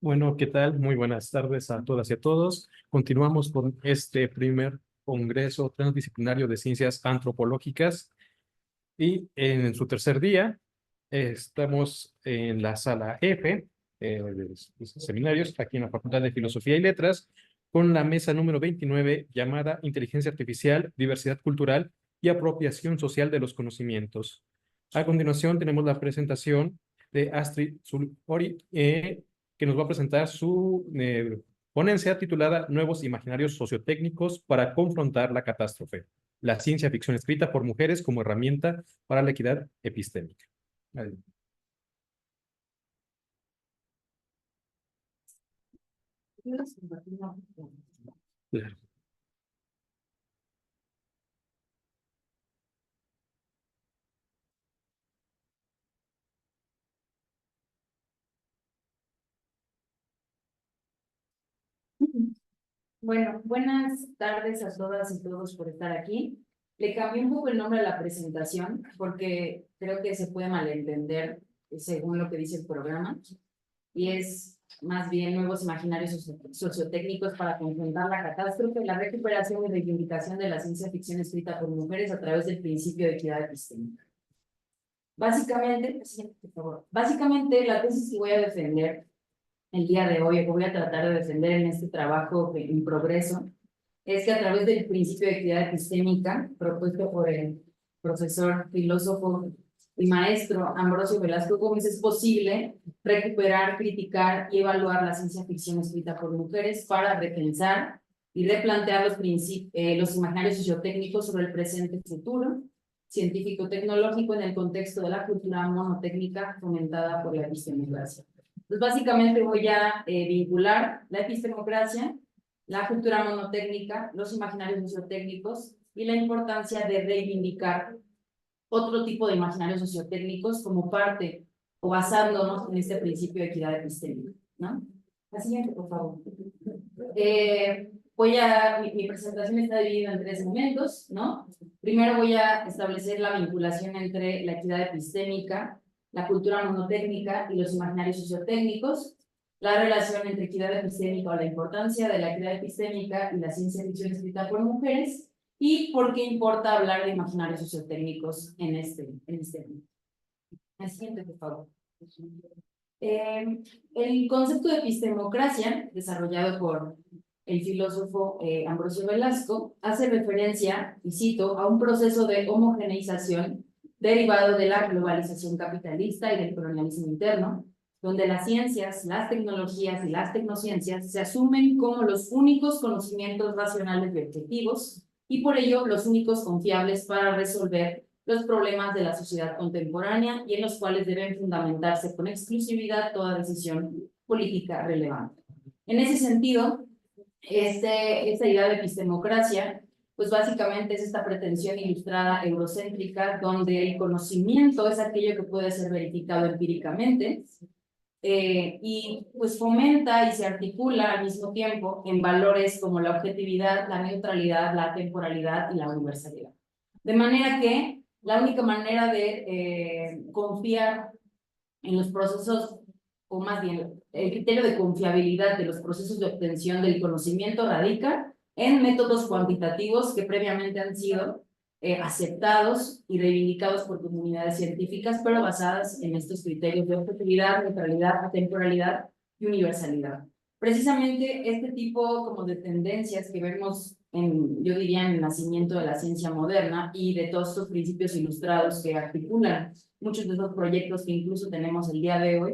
Bueno, ¿qué tal? Muy buenas tardes a todas y a todos. Continuamos con este primer Congreso Transdisciplinario de Ciencias Antropológicas y en su tercer día estamos en la sala F de los seminarios, aquí en la Facultad de Filosofía y Letras, con la mesa número 29 llamada Inteligencia Artificial, Diversidad Cultural y Apropiación Social de los Conocimientos. A continuación tenemos la presentación de Astrid Zulori, que nos va a presentar su ponencia titulada Nuevos Imaginarios Sociotécnicos para confrontar la catástrofe, la ciencia ficción escrita por mujeres como herramienta para la equidad epistémica. Adelante. Claro. Bueno, buenas tardes a todas y todos por estar aquí. Le cambié un poco el nombre a la presentación porque creo que se puede malentender según lo que dice el programa y es más bien nuevos imaginarios sociotécnicos para confrontar la catástrofe, la recuperación y reivindicación de la ciencia ficción escrita por mujeres a través del principio de equidad epistémica. Básicamente, por favor, básicamente la tesis que voy a defender el día de hoy, o que voy a tratar de defender en este trabajo en progreso, es que a través del principio de equidad epistémica, propuesto por el profesor, filósofo y maestro Ambrosio Velasco Gómez, es posible recuperar, criticar y evaluar la ciencia ficción escrita por mujeres para repensar y replantear los imaginarios sociotécnicos sobre el presente y futuro científico-tecnológico en el contexto de la cultura monotécnica fomentada por la epistemocracia. Pues básicamente voy a vincular la epistemocracia, la cultura monotécnica, los imaginarios sociotécnicos y la importancia de reivindicar otro tipo de imaginarios sociotécnicos como parte o basándonos en este principio de equidad epistémica, ¿no? La siguiente, por favor. Mi presentación está dividida en tres momentos, ¿no? Primero voy a establecer la vinculación entre la equidad epistémica, la cultura monotécnica y los imaginarios sociotécnicos, la relación entre equidad epistémica o la importancia de la equidad epistémica y la ciencia ficción escrita por mujeres, y por qué importa hablar de imaginarios sociotécnicos en este ámbito. El siguiente, por favor. El concepto de epistemocracia, desarrollado por el filósofo Ambrosio Velasco, hace referencia, y cito, a un proceso de homogeneización derivado de la globalización capitalista y del colonialismo interno, donde las ciencias, las tecnologías y las tecnociencias se asumen como los únicos conocimientos racionales y objetivos, y por ello los únicos confiables para resolver los problemas de la sociedad contemporánea y en los cuales deben fundamentarse con exclusividad toda decisión política relevante. En ese sentido, esta idea de epistemocracia, pues básicamente es esta pretensión ilustrada eurocéntrica donde el conocimiento es aquello que puede ser verificado empíricamente y pues fomenta y se articula al mismo tiempo en valores como la objetividad, la neutralidad, la temporalidad y la universalidad. De manera que la única manera de confiar en los procesos, o más bien el criterio de confiabilidad de los procesos de obtención del conocimiento radica en métodos cuantitativos que previamente han sido aceptados y reivindicados por comunidades científicas, pero basadas en estos criterios de objetividad, neutralidad, atemporalidad y universalidad. Precisamente este tipo como de tendencias que vemos yo diría, en el nacimiento de la ciencia moderna y de todos estos principios ilustrados que articulan muchos de esos proyectos que incluso tenemos el día de hoy,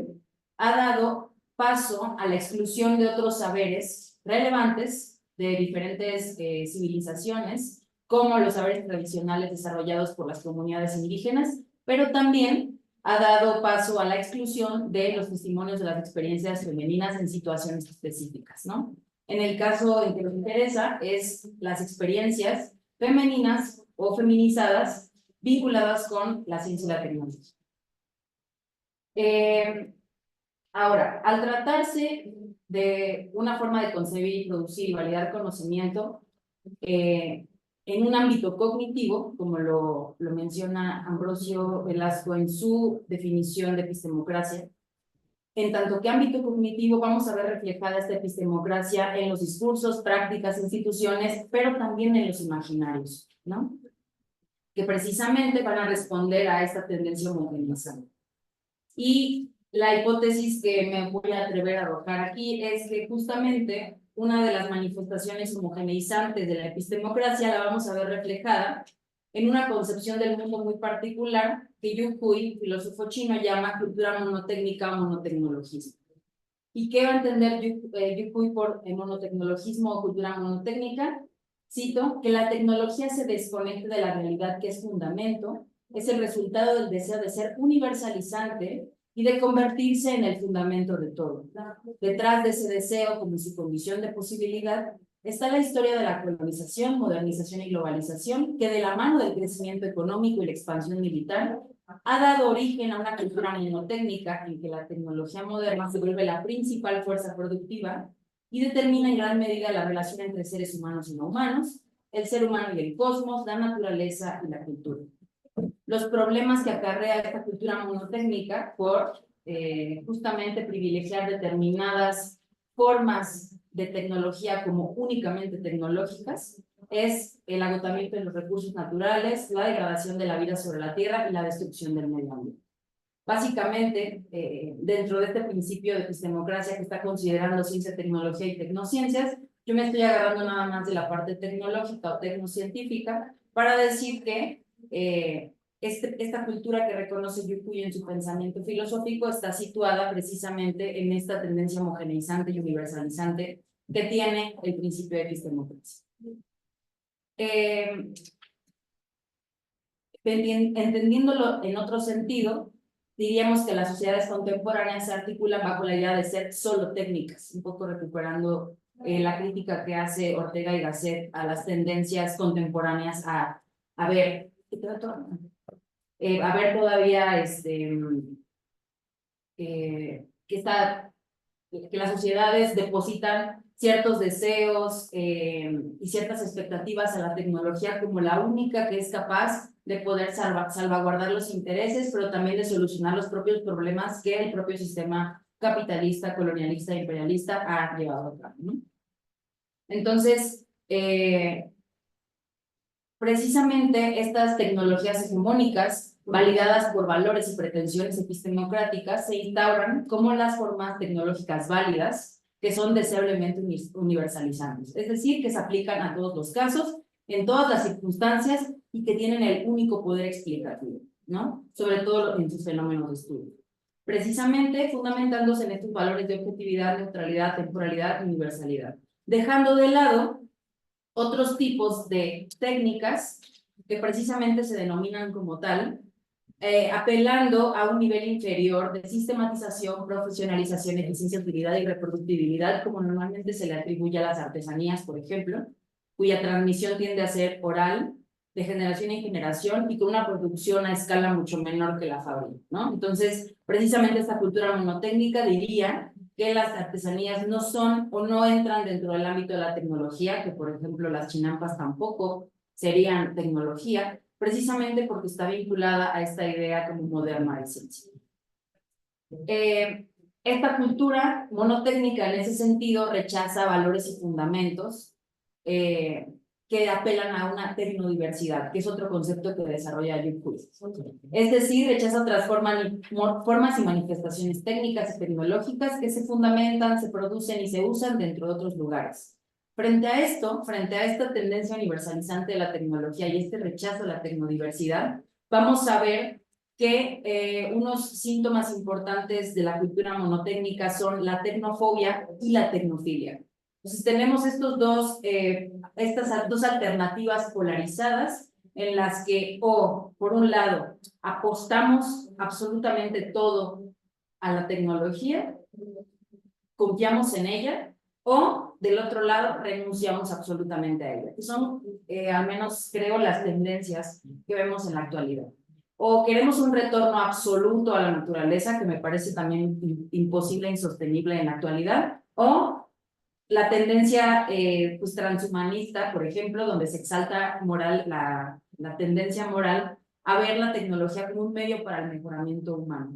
ha dado paso a la exclusión de otros saberes relevantes de diferentes civilizaciones, como los saberes tradicionales desarrollados por las comunidades indígenas, pero también ha dado paso a la exclusión de los testimonios de las experiencias femeninas en situaciones específicas, ¿no? En el caso en que nos interesa es las experiencias femeninas o feminizadas vinculadas con la ciencia y la tecnología. Ahora, al tratarse de una forma de concebir, producir y validar conocimiento en un ámbito cognitivo, como lo menciona Ambrosio Velasco en su definición de epistemocracia, En tanto que ámbito cognitivo vamos a ver reflejada esta epistemocracia en los discursos, prácticas, instituciones, pero también en los imaginarios, ¿no? Que precisamente van a responder a esta tendencia homogeneizante. Y la hipótesis que me voy a atrever a arrojar aquí es que justamente una de las manifestaciones homogeneizantes de la epistemocracia la vamos a ver reflejada en una concepción del mundo muy particular que Yu Hui, filósofo chino, llama cultura monotécnica o monotecnologismo. ¿Y qué va a entender Yu Hui por monotecnologismo o cultura monotécnica? Cito, que la tecnología se desconecte de la realidad que es fundamento, es el resultado del deseo de ser universalizante y de convertirse en el fundamento de todo. Detrás de ese deseo, como su condición de posibilidad, está la historia de la colonización, modernización y globalización, que de la mano del crecimiento económico y la expansión militar, ha dado origen a una cultura monotécnica en que la tecnología moderna se vuelve la principal fuerza productiva y determina en gran medida la relación entre seres humanos y no humanos, el ser humano y el cosmos, la naturaleza y la cultura. Los problemas que acarrea esta cultura monotécnica por justamente privilegiar determinadas formas de tecnología como únicamente tecnológicas es el agotamiento de los recursos naturales, la degradación de la vida sobre la Tierra y la destrucción del medio ambiente. Básicamente, dentro de este principio de epistemocracia que está considerando ciencia, tecnología y tecnociencias, yo me estoy agarrando nada más de la parte tecnológica o tecnocientífica para decir que esta cultura que reconoce Yu Hui en su pensamiento filosófico está situada precisamente en esta tendencia homogeneizante y universalizante que tiene el principio de epistemocracia. Entendiéndolo en otro sentido, diríamos que las sociedades contemporáneas se articulan bajo la idea de ser solo técnicas, un poco recuperando la crítica que hace Ortega y Gasset a las tendencias contemporáneas a ver todavía que las sociedades depositan ciertos deseos y ciertas expectativas a la tecnología como la única que es capaz de poder salvaguardar los intereses, pero también de solucionar los propios problemas que el propio sistema capitalista, colonialista e imperialista ha llevado a cabo, ¿no? Entonces, precisamente estas tecnologías hegemónicas, validadas por valores y pretensiones epistemocráticas, se instauran como las formas tecnológicas válidas que son deseablemente universalizantes, es decir, que se aplican a todos los casos, en todas las circunstancias y que tienen el único poder explicativo, ¿no? Sobre todo en sus fenómenos de estudio. Precisamente fundamentándose en estos valores de objetividad, neutralidad, temporalidad y universalidad, dejando de lado otros tipos de técnicas que precisamente se denominan como tal, apelando a un nivel inferior de sistematización, profesionalización, eficiencia, utilidad y reproductibilidad, como normalmente se le atribuye a las artesanías, por ejemplo, cuya transmisión tiende a ser oral, de generación en generación y con una producción a escala mucho menor que la fábrica, ¿no? Entonces, precisamente esta cultura monotécnica diría que las artesanías no son o no entran dentro del ámbito de la tecnología, que por ejemplo las chinampas tampoco serían tecnología, precisamente porque está vinculada a esta idea como moderna de ciencia. Esta cultura monotécnica en ese sentido rechaza valores y fundamentos que apelan a una tecnodiversidad, que es otro concepto que desarrolla Yu Hui. Es decir, rechaza otras formas y manifestaciones técnicas y tecnológicas que se fundamentan, se producen y se usan dentro de otros lugares. Frente a esta tendencia universalizante de la tecnología y este rechazo a la tecnodiversidad, vamos a ver que unos síntomas importantes de la cultura monotécnica son la tecnofobia y la tecnofilia. Entonces tenemos estas dos alternativas polarizadas en las que, por un lado, apostamos absolutamente todo a la tecnología, confiamos en ella, o del otro lado, renunciamos absolutamente a ella, que son, al menos creo, las tendencias que vemos en la actualidad. O queremos un retorno absoluto a la naturaleza, que me parece también imposible e insostenible en la actualidad, o la tendencia pues, transhumanista, por ejemplo, donde se exalta la tendencia moral a ver la tecnología como un medio para el mejoramiento humano.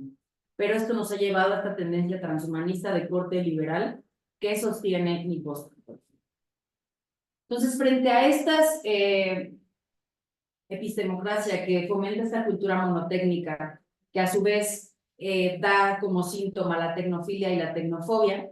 pero esto nos ha llevado a esta tendencia transhumanista de corte liberal que sostiene mi postura. Entonces, frente a estas epistemocracia que fomenta esta cultura monotécnica, que a su vez da como síntoma la tecnofilia y la tecnofobia,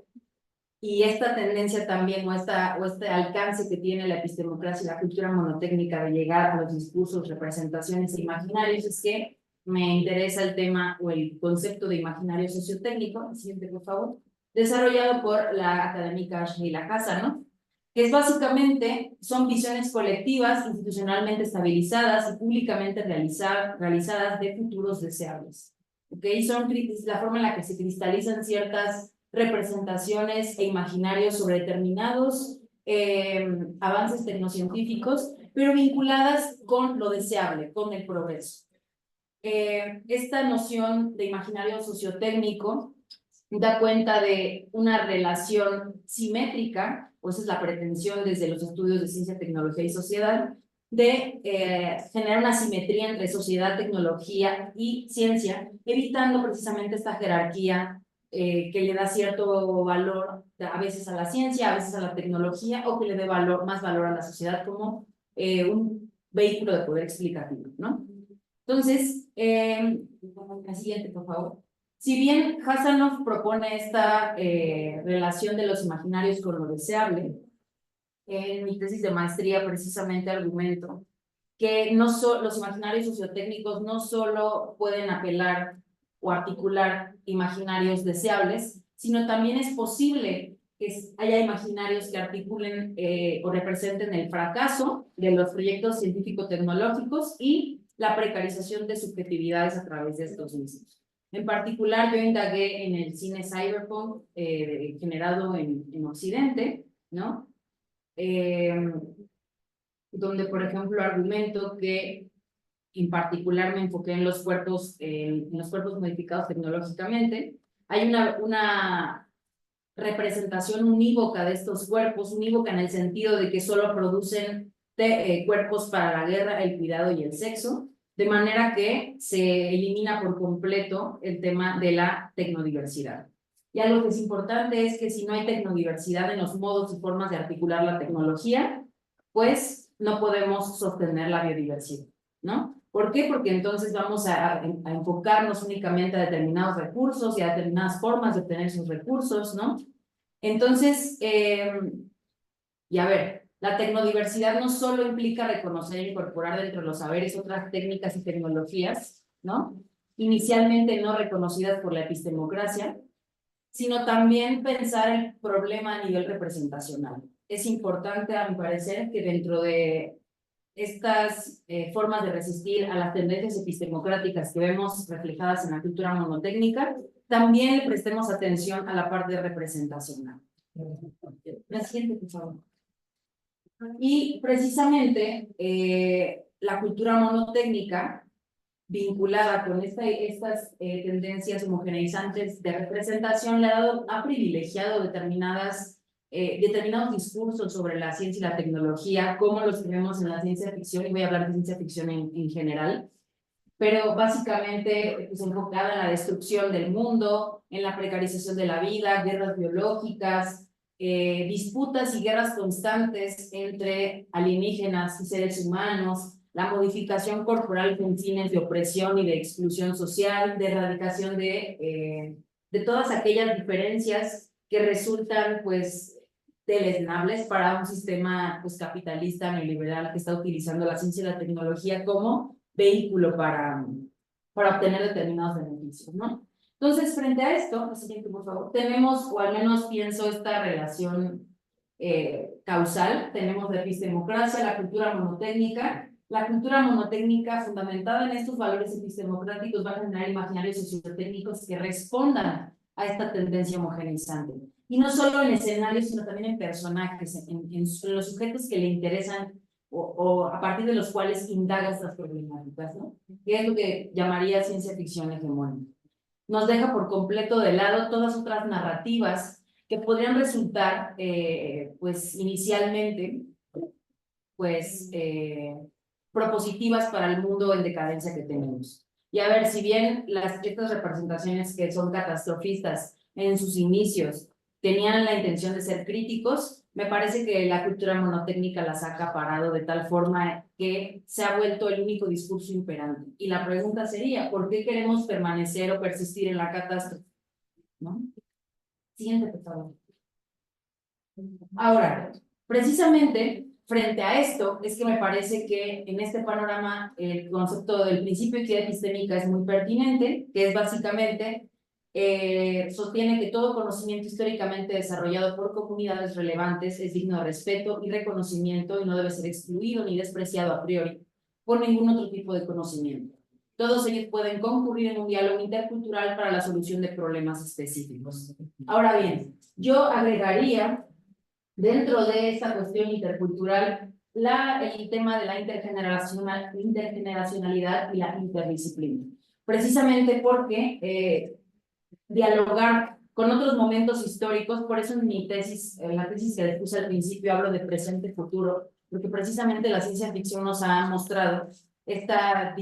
y esta tendencia también o este alcance que tiene la epistemocracia y la cultura monotécnica de llegar a los discursos, representaciones e imaginarios, es que me interesa el tema o el concepto de imaginario sociotécnico, siguiente por favor, desarrollado por la académica Sheila Hassan, ¿no? Que es básicamente, son visiones colectivas, institucionalmente estabilizadas y públicamente realizadas de futuros deseables. ¿Okay? Son la forma en la que se cristalizan ciertas representaciones e imaginarios sobre determinados avances tecnocientíficos, pero vinculadas con lo deseable, con el progreso. Esta noción de imaginario sociotécnico da cuenta de una relación simétrica, o esa es la pretensión desde los estudios de ciencia, tecnología y sociedad, de generar una simetría entre sociedad, tecnología y ciencia, evitando precisamente esta jerarquía que le da cierto valor a veces a la ciencia, a veces a la tecnología, o que le dé más valor a la sociedad como un vehículo de poder explicativo, ¿no? Entonces, la siguiente, por favor. Si bien Hasanoff propone esta relación de los imaginarios con lo deseable, en mi tesis de maestría precisamente argumento que los imaginarios sociotécnicos no solo pueden apelar o articular imaginarios deseables, sino también es posible que haya imaginarios que articulen o representen el fracaso de los proyectos científico-tecnológicos y la precarización de subjetividades a través de estos mismos. En particular, yo indagué en el cine cyberpunk generado en Occidente, ¿no? Donde, por ejemplo, argumento que en particular me enfoqué en los cuerpos modificados tecnológicamente. Hay una representación unívoca de estos cuerpos, unívoca en el sentido de que solo producen cuerpos para la guerra, el cuidado y el sexo, de manera que se elimina por completo el tema de la tecnodiversidad. Y algo que es importante es que si no hay tecnodiversidad en los modos y formas de articular la tecnología, pues no podemos sostener la biodiversidad, ¿no? ¿Por qué? Porque entonces vamos a enfocarnos únicamente a determinados recursos y a determinadas formas de obtener esos recursos, ¿no? Entonces, y a ver, la tecnodiversidad no solo implica reconocer e incorporar dentro de los saberes otras técnicas y tecnologías, ¿no? Inicialmente no reconocidas por la epistemocracia, sino también pensar el problema a nivel representacional. Es importante, a mi parecer, que dentro de estas formas de resistir a las tendencias epistemocráticas que vemos reflejadas en la cultura monotécnica, también le prestemos atención a la parte representacional. La siguiente, por favor. Y precisamente la cultura monotécnica, vinculada con estas tendencias homogeneizantes de representación, ha privilegiado determinados discursos sobre la ciencia y la tecnología, como los que vemos en la ciencia ficción, y voy a hablar de ciencia ficción en general, pero básicamente pues, enfocada en la destrucción del mundo, en la precarización de la vida, guerras biológicas, disputas y guerras constantes entre alienígenas y seres humanos, la modificación corporal con fines de opresión y de exclusión social, de erradicación de todas aquellas diferencias que resultan pues deleznables para un sistema pues capitalista neoliberal que está utilizando la ciencia y la tecnología como vehículo para obtener determinados beneficios, ¿no? Entonces, frente a esto, lo siguiente, por favor, tenemos, o al menos pienso, esta relación causal. Tenemos la epistemocracia, la cultura monotécnica. La cultura monotécnica, fundamentada en estos valores epistemocráticos, va a generar imaginarios sociotécnicos que respondan a esta tendencia homogeneizante. Y no solo en escenarios, sino también en personajes, en los sujetos que le interesan o a partir de los cuales indaga estas problemáticas, ¿no? Que es lo que llamaría ciencia ficción hegemónica. Nos deja por completo de lado todas otras narrativas que podrían resultar, pues, inicialmente, pues, propositivas para el mundo en decadencia que tenemos. Y a ver, si bien estas representaciones que son catastrofistas en sus inicios tenían la intención de ser críticos, me parece que la cultura monotécnica las ha acaparado de tal forma que se ha vuelto el único discurso imperante. Y la pregunta sería, ¿por qué queremos permanecer o persistir en la catástrofe? ¿No? Siguiente, por favor. Ahora, precisamente frente a esto es que me parece que en este panorama el concepto del principio de equidad epistémica es muy pertinente, que es básicamente sostiene que todo conocimiento históricamente desarrollado por comunidades relevantes es digno de respeto y reconocimiento y no debe ser excluido ni despreciado a priori por ningún otro tipo de conocimiento. Todos ellos pueden concurrir en un diálogo intercultural para la solución de problemas específicos. Ahora bien, yo agregaría dentro de esta cuestión intercultural el tema de la intergeneracionalidad y la interdisciplina. Precisamente porque dialogar con otros momentos históricos, por eso en mi tesis, en la tesis que les puse al principio, hablo de presente-futuro, porque precisamente la ciencia ficción nos ha mostrado esta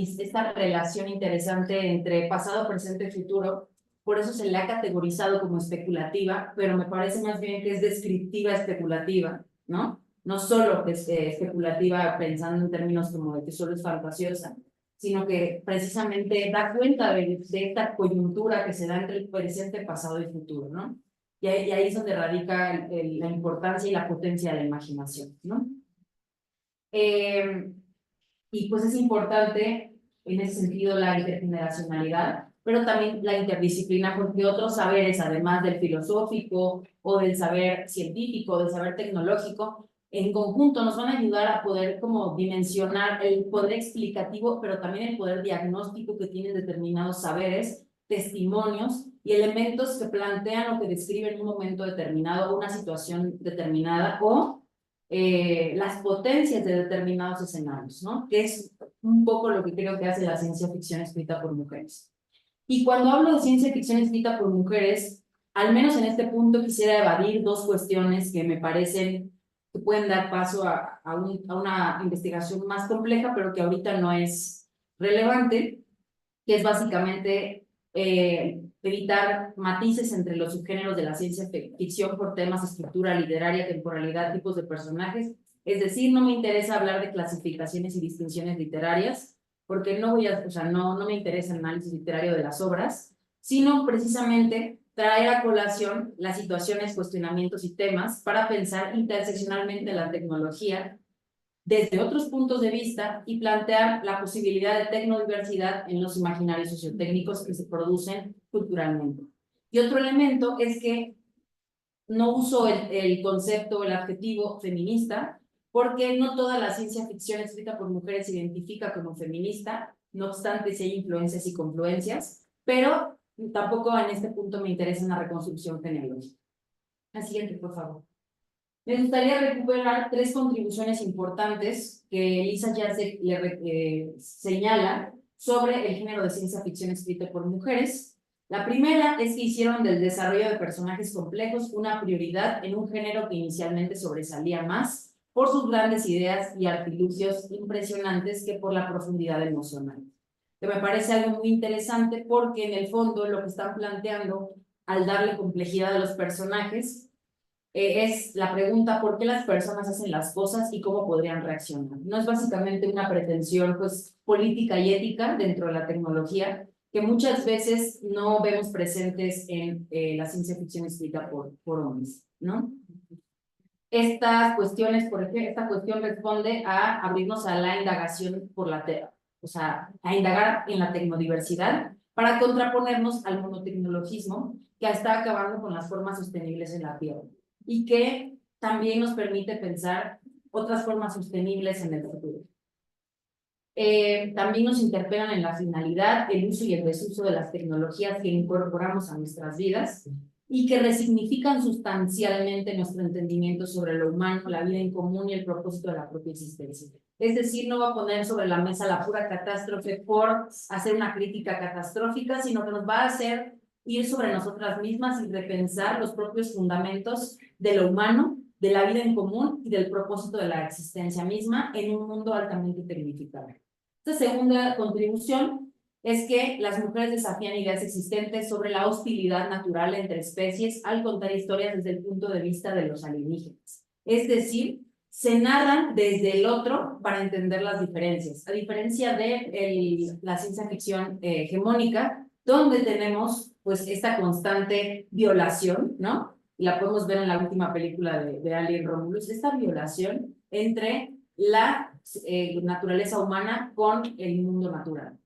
relación interesante entre pasado, presente y futuro. Por eso se le ha categorizado como especulativa, pero me parece más bien que es descriptiva especulativa, ¿no? No solo es especulativa pensando en términos como de que solo es fantasiosa, sino que precisamente da cuenta de esta coyuntura que se da entre el presente, pasado y futuro, ¿no? Y ahí es donde radica la importancia y la potencia de la imaginación, ¿no? Y pues es importante en ese sentido la intergeneracionalidad, pero también la interdisciplina, porque otros saberes, además del filosófico o del saber científico, del saber tecnológico, en conjunto nos van a ayudar a poder como dimensionar el poder explicativo, pero también el poder diagnóstico que tienen determinados saberes, testimonios y elementos que plantean o que describen un momento determinado, una situación determinada o las potencias de determinados escenarios, ¿no? Que es un poco lo que creo que hace la ciencia ficción escrita por mujeres. Y cuando hablo de ciencia ficción escrita por mujeres, al menos en este punto quisiera evadir dos cuestiones que me parecen que pueden dar paso a una investigación más compleja, pero que ahorita no es relevante, que es básicamente evitar matices entre los subgéneros de la ciencia ficción por temas, estructura literaria, temporalidad, tipos de personajes. Es decir, no me interesa hablar de clasificaciones y distinciones literarias, porque no voy a, o sea, no me interesa el análisis literario de las obras, sino precisamente traer a colación las situaciones, cuestionamientos y temas para pensar interseccionalmente la tecnología desde otros puntos de vista y plantear la posibilidad de tecnodiversidad en los imaginarios sociotécnicos que se producen culturalmente. Y otro elemento es que no uso el concepto, el adjetivo feminista, porque no toda la ciencia ficción escrita por mujeres se identifica como feminista, no obstante si hay influencias y confluencias, pero tampoco en este punto me interesa una reconstrucción genealógica. La siguiente, por favor. Me gustaría recuperar tres contribuciones importantes que Elisa ya señala sobre el género de ciencia ficción escrito por mujeres. La primera es que hicieron del desarrollo de personajes complejos una prioridad en un género que inicialmente sobresalía más por sus grandes ideas y artilugios impresionantes que por la profundidad emocional. Que me parece algo muy interesante porque en el fondo lo que están planteando al darle complejidad a los personajes es la pregunta ¿por qué las personas hacen las cosas y cómo podrían reaccionar? No es básicamente una pretensión pues política y ética dentro de la tecnología que muchas veces no vemos presentes en la ciencia ficción escrita por hombres, ¿no? Estas cuestiones, por ejemplo, esta cuestión responde a abrirnos a la indagación por la Tierra, o sea, a indagar en la tecnodiversidad para contraponernos al monotecnologismo que está acabando con las formas sostenibles en la Tierra y que también nos permite pensar otras formas sostenibles en el futuro. También nos interpelan en la finalidad, el uso y el desuso de las tecnologías que incorporamos a nuestras vidas y que resignifican sustancialmente nuestro entendimiento sobre lo humano, la vida en común y el propósito de la propia existencia. Es decir, no va a poner sobre la mesa la pura catástrofe por hacer una crítica catastrófica, sino que nos va a hacer ir sobre nosotras mismas y repensar los propios fundamentos de lo humano, de la vida en común y del propósito de la existencia misma en un mundo altamente tecnificado. Esta segunda contribución es que las mujeres desafían ideas existentes sobre la hostilidad natural entre especies al contar historias desde el punto de vista de los alienígenas. Es decir, se narran desde el otro para entender las diferencias, a diferencia de la ciencia ficción hegemónica, donde tenemos pues esta constante violación, ¿no? La podemos ver en la última película de Alien Romulus, esta violación entre la naturaleza humana con el mundo natural.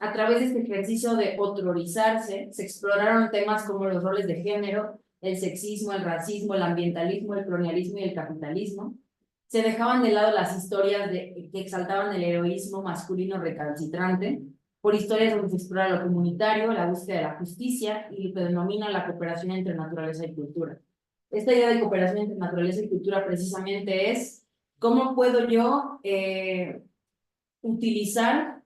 A través de este ejercicio de otrorizarse, se exploraron temas como los roles de género, el sexismo, el racismo, el ambientalismo, el colonialismo y el capitalismo. Se dejaban de lado las historias que exaltaban el heroísmo masculino recalcitrante, por historias donde se explora lo comunitario, la búsqueda de la justicia y lo que denomina la cooperación entre naturaleza y cultura. Esta idea de cooperación entre naturaleza y cultura precisamente es cómo puedo yo utilizar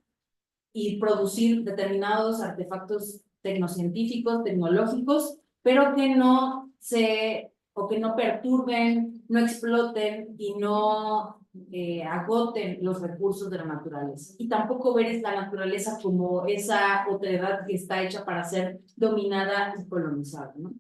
y producir determinados artefactos tecnocientíficos, tecnológicos, pero que no perturben, no exploten y no agoten los recursos de la naturaleza. Y tampoco ver la naturaleza como esa otredad que está hecha para ser dominada y colonizada, ¿no?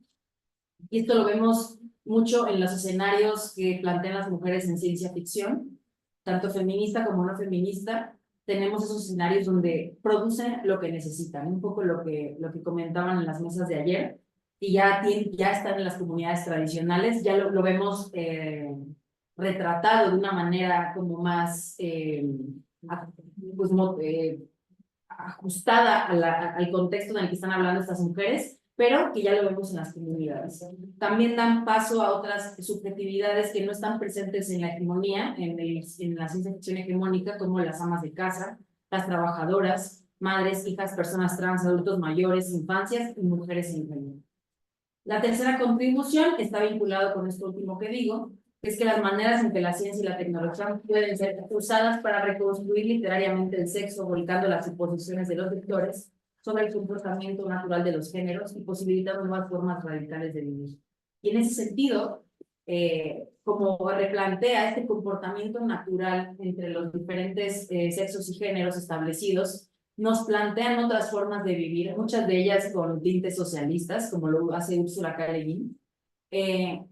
Y esto lo vemos mucho en los escenarios que plantean las mujeres en ciencia ficción, tanto feminista como no feminista. Tenemos esos escenarios donde producen lo que necesitan, un poco lo que comentaban en las mesas de ayer, y ya están en las comunidades tradicionales, ya lo vemos retratado de una manera como más pues, ajustada al contexto en el que están hablando estas mujeres, pero que ya lo vemos en las comunidades. También dan paso a otras subjetividades que no están presentes en la hegemonía, en la ciencia ficción hegemónica, como las amas de casa, las trabajadoras, madres, hijas, personas trans, adultos mayores, infancias y mujeres en general. La tercera contribución está vinculada con esto último que digo, es que las maneras en que la ciencia y la tecnología pueden ser usadas para reconstruir literariamente el sexo, volcando las suposiciones de los lectores sobre el comportamiento natural de los géneros y posibilitando nuevas formas radicales de vivir. Y en ese sentido, como replantea este comportamiento natural entre los diferentes sexos y géneros establecidos, nos plantean otras formas de vivir, muchas de ellas con tintes socialistas, como lo hace Ursula K. Le Guin.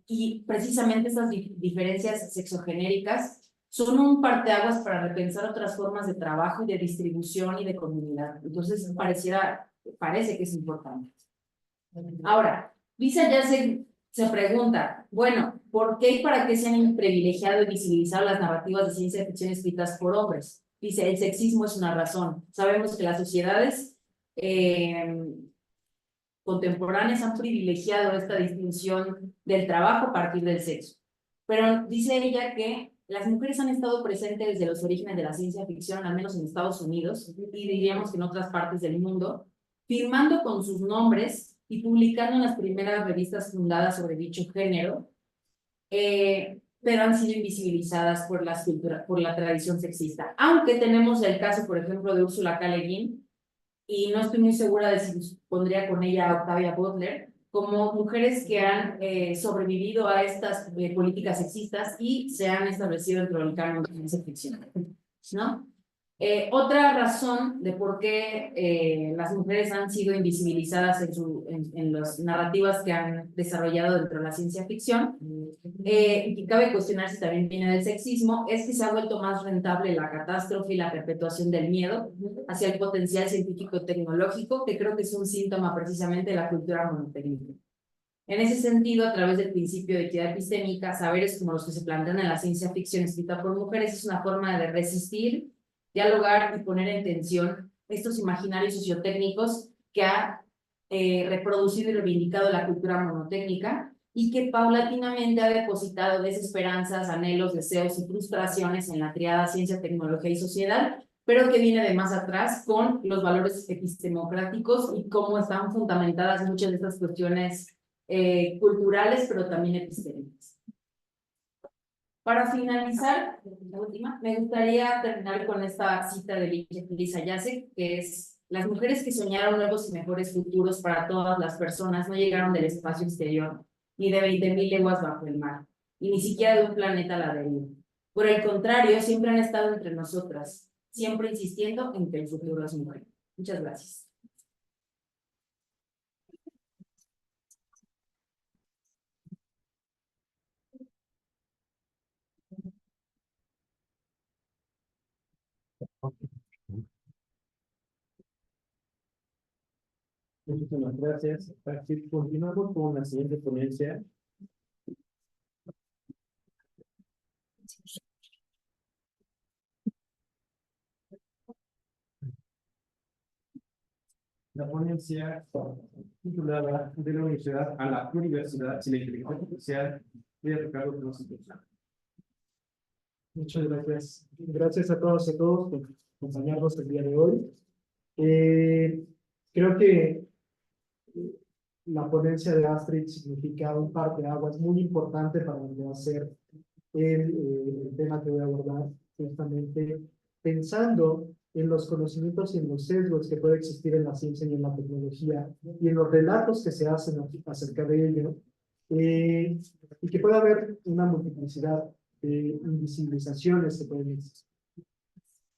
Y precisamente estas diferencias sexogenéricas son un parteaguas para repensar otras formas de trabajo y de distribución y de comunidad. Entonces, parece que es importante. Ahora, Lisa ya se pregunta, bueno, ¿por qué y para qué se han privilegiado y visibilizado las narrativas de ciencia ficción escritas por hombres? Dice, el sexismo es una razón. Sabemos que las sociedades contemporáneas han privilegiado esta distinción del trabajo a partir del sexo. Pero dice ella que las mujeres han estado presentes desde los orígenes de la ciencia ficción, al menos en Estados Unidos, y diríamos que en otras partes del mundo, firmando con sus nombres y publicando en las primeras revistas fundadas sobre dicho género, pero han sido invisibilizadas por la tradición sexista. Aunque tenemos el caso, por ejemplo, de Ursula K. Le Guin, y no estoy muy segura de si pondría con ella a Octavia Butler, como mujeres que han sobrevivido a estas políticas sexistas y se han establecido dentro del canon de ciencia ficción, ¿no? Otra razón de por qué las mujeres han sido invisibilizadas en las narrativas que han desarrollado dentro de la ciencia ficción, y que cabe cuestionar si también viene del sexismo, es que se ha vuelto más rentable la catástrofe y la perpetuación del miedo hacia el potencial científico-tecnológico, que creo que es un síntoma precisamente de la cultura monoteísta. En ese sentido, a través del principio de equidad epistémica, saberes como los que se plantean en la ciencia ficción escrita por mujeres es una forma de resistir, dialogar y poner en tensión estos imaginarios sociotécnicos que ha reproducido y reivindicado la cultura monotécnica y que paulatinamente ha depositado desesperanzas, anhelos, deseos y frustraciones en la triada ciencia, tecnología y sociedad, pero que viene de más atrás con los valores epistemocráticos y cómo están fundamentadas muchas de estas cuestiones culturales, pero también epistémicas. Para finalizar, la última, me gustaría terminar con esta cita de Lisa Jasek, que es: las mujeres que soñaron nuevos y mejores futuros para todas las personas no llegaron del espacio exterior, ni de 20.000 leguas bajo el mar, y ni siquiera de un planeta a la deriva. Por el contrario, siempre han estado entre nosotras, siempre insistiendo en que el futuro es muy bueno. Muchas gracias. Muchísimas gracias. Aquí continuamos con la siguiente ponencia. La ponencia titulada de la universidad a la universidad sin la inteligencia artificial de Ricardo Cruz. Muchas gracias. Gracias a todos y a todos por acompañarnos el día de hoy. Creo que la ponencia de Astrid significa un parteaguas muy importante para lo que va a ser el tema que voy a abordar, justamente pensando en los conocimientos y en los sesgos que puede existir en la ciencia y en la tecnología y en los relatos que se hacen acerca de ello, y que puede haber una multiplicidad de invisibilizaciones que pueden existir.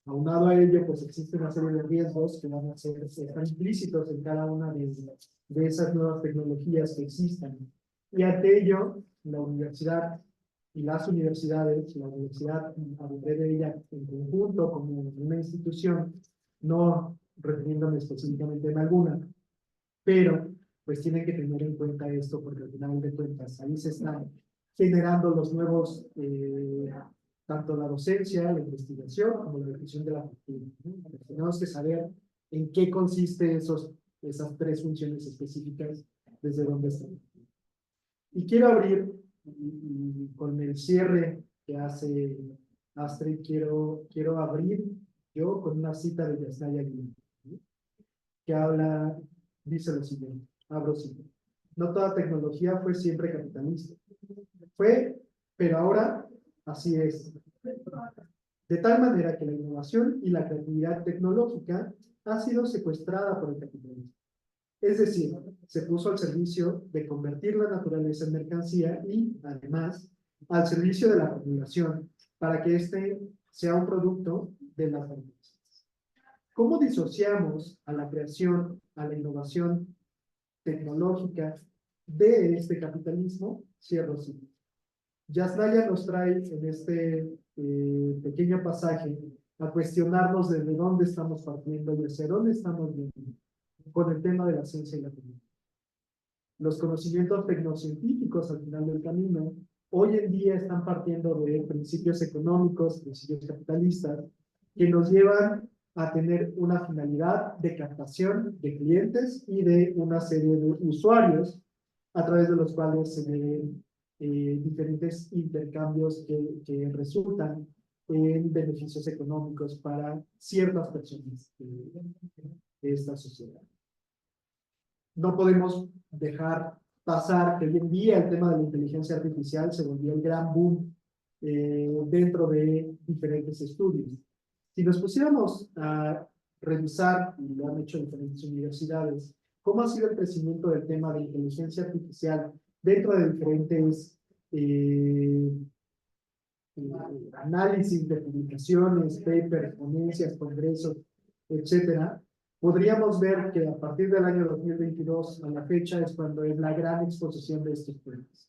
Aunado a ello, pues existe una serie de riesgos que van a estar implícitos en cada una de esas nuevas tecnologías que existan. Y ante ello, la universidad y las universidades, la universidad, hablé de ella en conjunto como una institución, no refiriéndome específicamente en alguna, pero pues tienen que tener en cuenta esto porque al final de cuentas ahí se están generando los nuevos, tanto la docencia, la investigación, como la difusión de la cultura, ¿no? Tenemos que saber en qué consiste esas tres funciones específicas desde donde están. Y quiero abrir, y con el cierre que hace Astrid, quiero abrir yo con una cita de Yasnaya Guillén, ¿no? Que habla, dice lo siguiente, abro cita: no toda tecnología fue siempre capitalista. Fue, pero ahora así es. De tal manera que la innovación y la creatividad tecnológica ha sido secuestrada por el capitalismo. Es decir, se puso al servicio de convertir la naturaleza en mercancía y, además, al servicio de la acumulación, para que éste sea un producto de las empresas. ¿Cómo disociamos a la creación, a la innovación tecnológica de este capitalismo? Cierro cita. Yasnaya nos trae en este pequeño pasaje a cuestionarnos desde dónde estamos partiendo y hacia dónde estamos viendo con el tema de la ciencia y la tecnología. Los conocimientos tecnocientíficos al final del camino hoy en día están partiendo de principios económicos, principios capitalistas, que nos llevan a tener una finalidad de captación de clientes y de una serie de usuarios a través de los cuales se ven diferentes intercambios que resultan en beneficios económicos para ciertas personas de esta sociedad. No podemos dejar pasar que hoy en día el tema de la inteligencia artificial se volvió el gran boom dentro de diferentes estudios. Si nos pusiéramos a revisar, y lo han hecho diferentes universidades, cómo ha sido el crecimiento del tema de inteligencia artificial dentro de diferentes análisis de publicaciones, papers, ponencias, congresos, etcétera, podríamos ver que a partir del año 2022 a la fecha es cuando es la gran exposición de estos temas.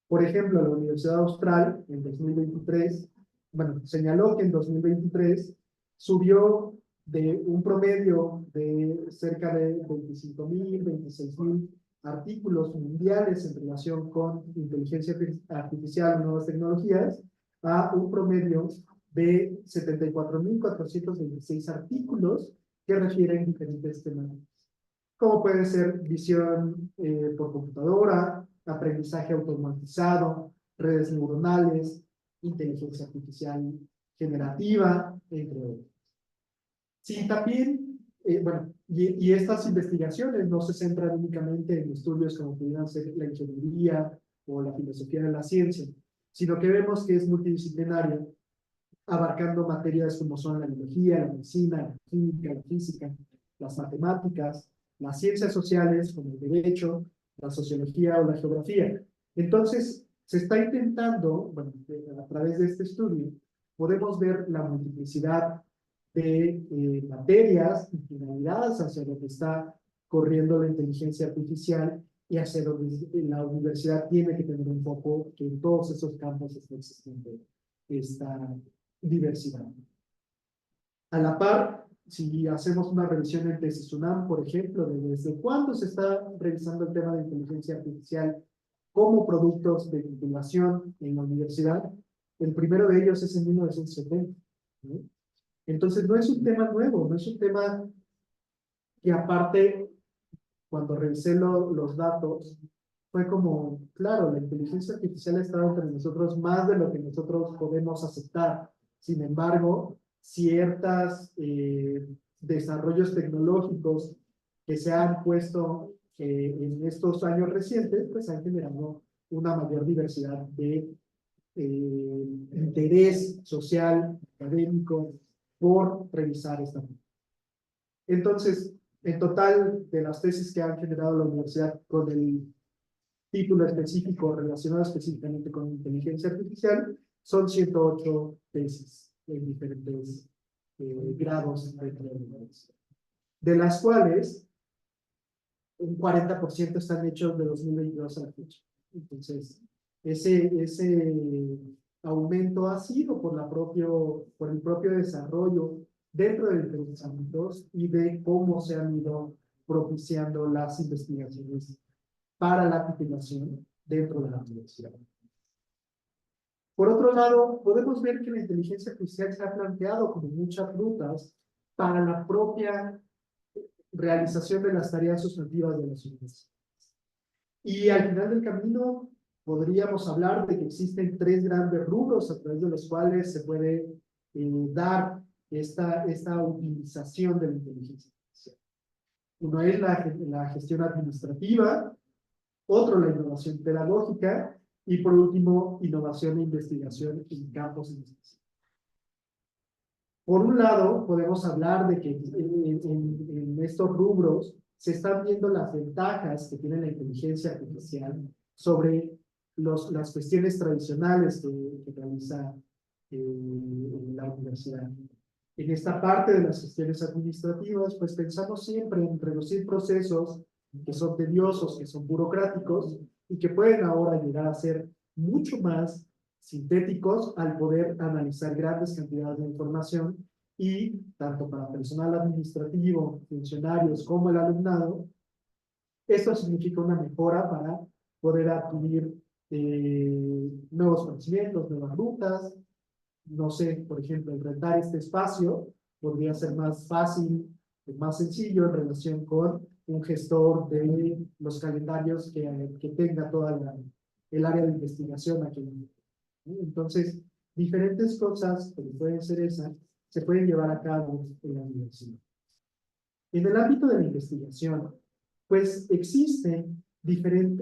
Por ejemplo, la Universidad Austral en 2023, bueno, señaló que en 2023 subió de un promedio de cerca de 25,000, 26,000 artículos mundiales en relación con inteligencia artificial y nuevas tecnologías a un promedio de 74,426 artículos que refieren diferentes temáticas, como puede ser visión por computadora, aprendizaje automatizado, redes neuronales, inteligencia artificial generativa, entre otros. Sí, también, bueno, y estas investigaciones no se centran únicamente en estudios como pudieran ser la ingeniería o la filosofía de la ciencia, sino que vemos que es multidisciplinaria, abarcando materias como son la biología, la medicina, la química, la física, las matemáticas, las ciencias sociales como el derecho, la sociología o la geografía. Entonces, se está intentando, bueno, a través de este estudio, podemos ver la multiplicidad de materias y finalidades hacia lo que está corriendo la inteligencia artificial y hacia donde la universidad tiene que tener un foco que en todos esos campos esté existiendo esta diversidad. A la par, si hacemos una revisión en tesis UNAM, por ejemplo, de desde cuándo se está revisando el tema de inteligencia artificial como productos de titulación en la universidad, el primero de ellos es en 1970, ¿no? Entonces, no es un tema nuevo, no es un tema que aparte, cuando revisé los datos, fue como, claro, la inteligencia artificial ha estado entre nosotros más de lo que nosotros podemos aceptar. Sin embargo, ciertos desarrollos tecnológicos que se han puesto en estos años recientes, pues han generado una mayor diversidad de interés social, académico, por revisar esta. Entonces, en total, de las tesis que han generado la universidad con el título específico relacionado específicamente con inteligencia artificial, son 108 tesis en diferentes grados de universidad, de las cuales un 40% están hechos de 2022 a la fecha. Entonces, ese aumento ha sido por el propio desarrollo dentro de diferentes ámbitos y de cómo se han ido propiciando las investigaciones para la titulación dentro de la universidad. Por otro lado, podemos ver que la inteligencia artificial se ha planteado como muchas rutas para la propia realización de las tareas sustantivas de las universidades. Y al final del camino, podríamos hablar de que existen tres grandes rubros a través de los cuales se puede dar esta utilización de la inteligencia artificial. Uno es la gestión administrativa, otro la innovación pedagógica y por último, innovación e investigación en campos específicos. Por un lado, podemos hablar de que en estos rubros se están viendo las ventajas que tiene la inteligencia artificial sobre las cuestiones tradicionales que realiza la universidad. En esta parte de las gestiones administrativas, pues pensamos siempre en reducir procesos que son tediosos, que son burocráticos y que pueden ahora llegar a ser mucho más sintéticos al poder analizar grandes cantidades de información y tanto para personal administrativo, funcionarios como el alumnado, esto significa una mejora para poder adquirir nuevos conocimientos, nuevas rutas. No sé, por ejemplo, el rentar este espacio podría ser más fácil, más sencillo en relación con un gestor de los calendarios que tenga toda el área de investigación aquí. Entonces, diferentes cosas que pueden ser esas, se pueden llevar a cabo en la universidad. En el ámbito de la investigación, pues existe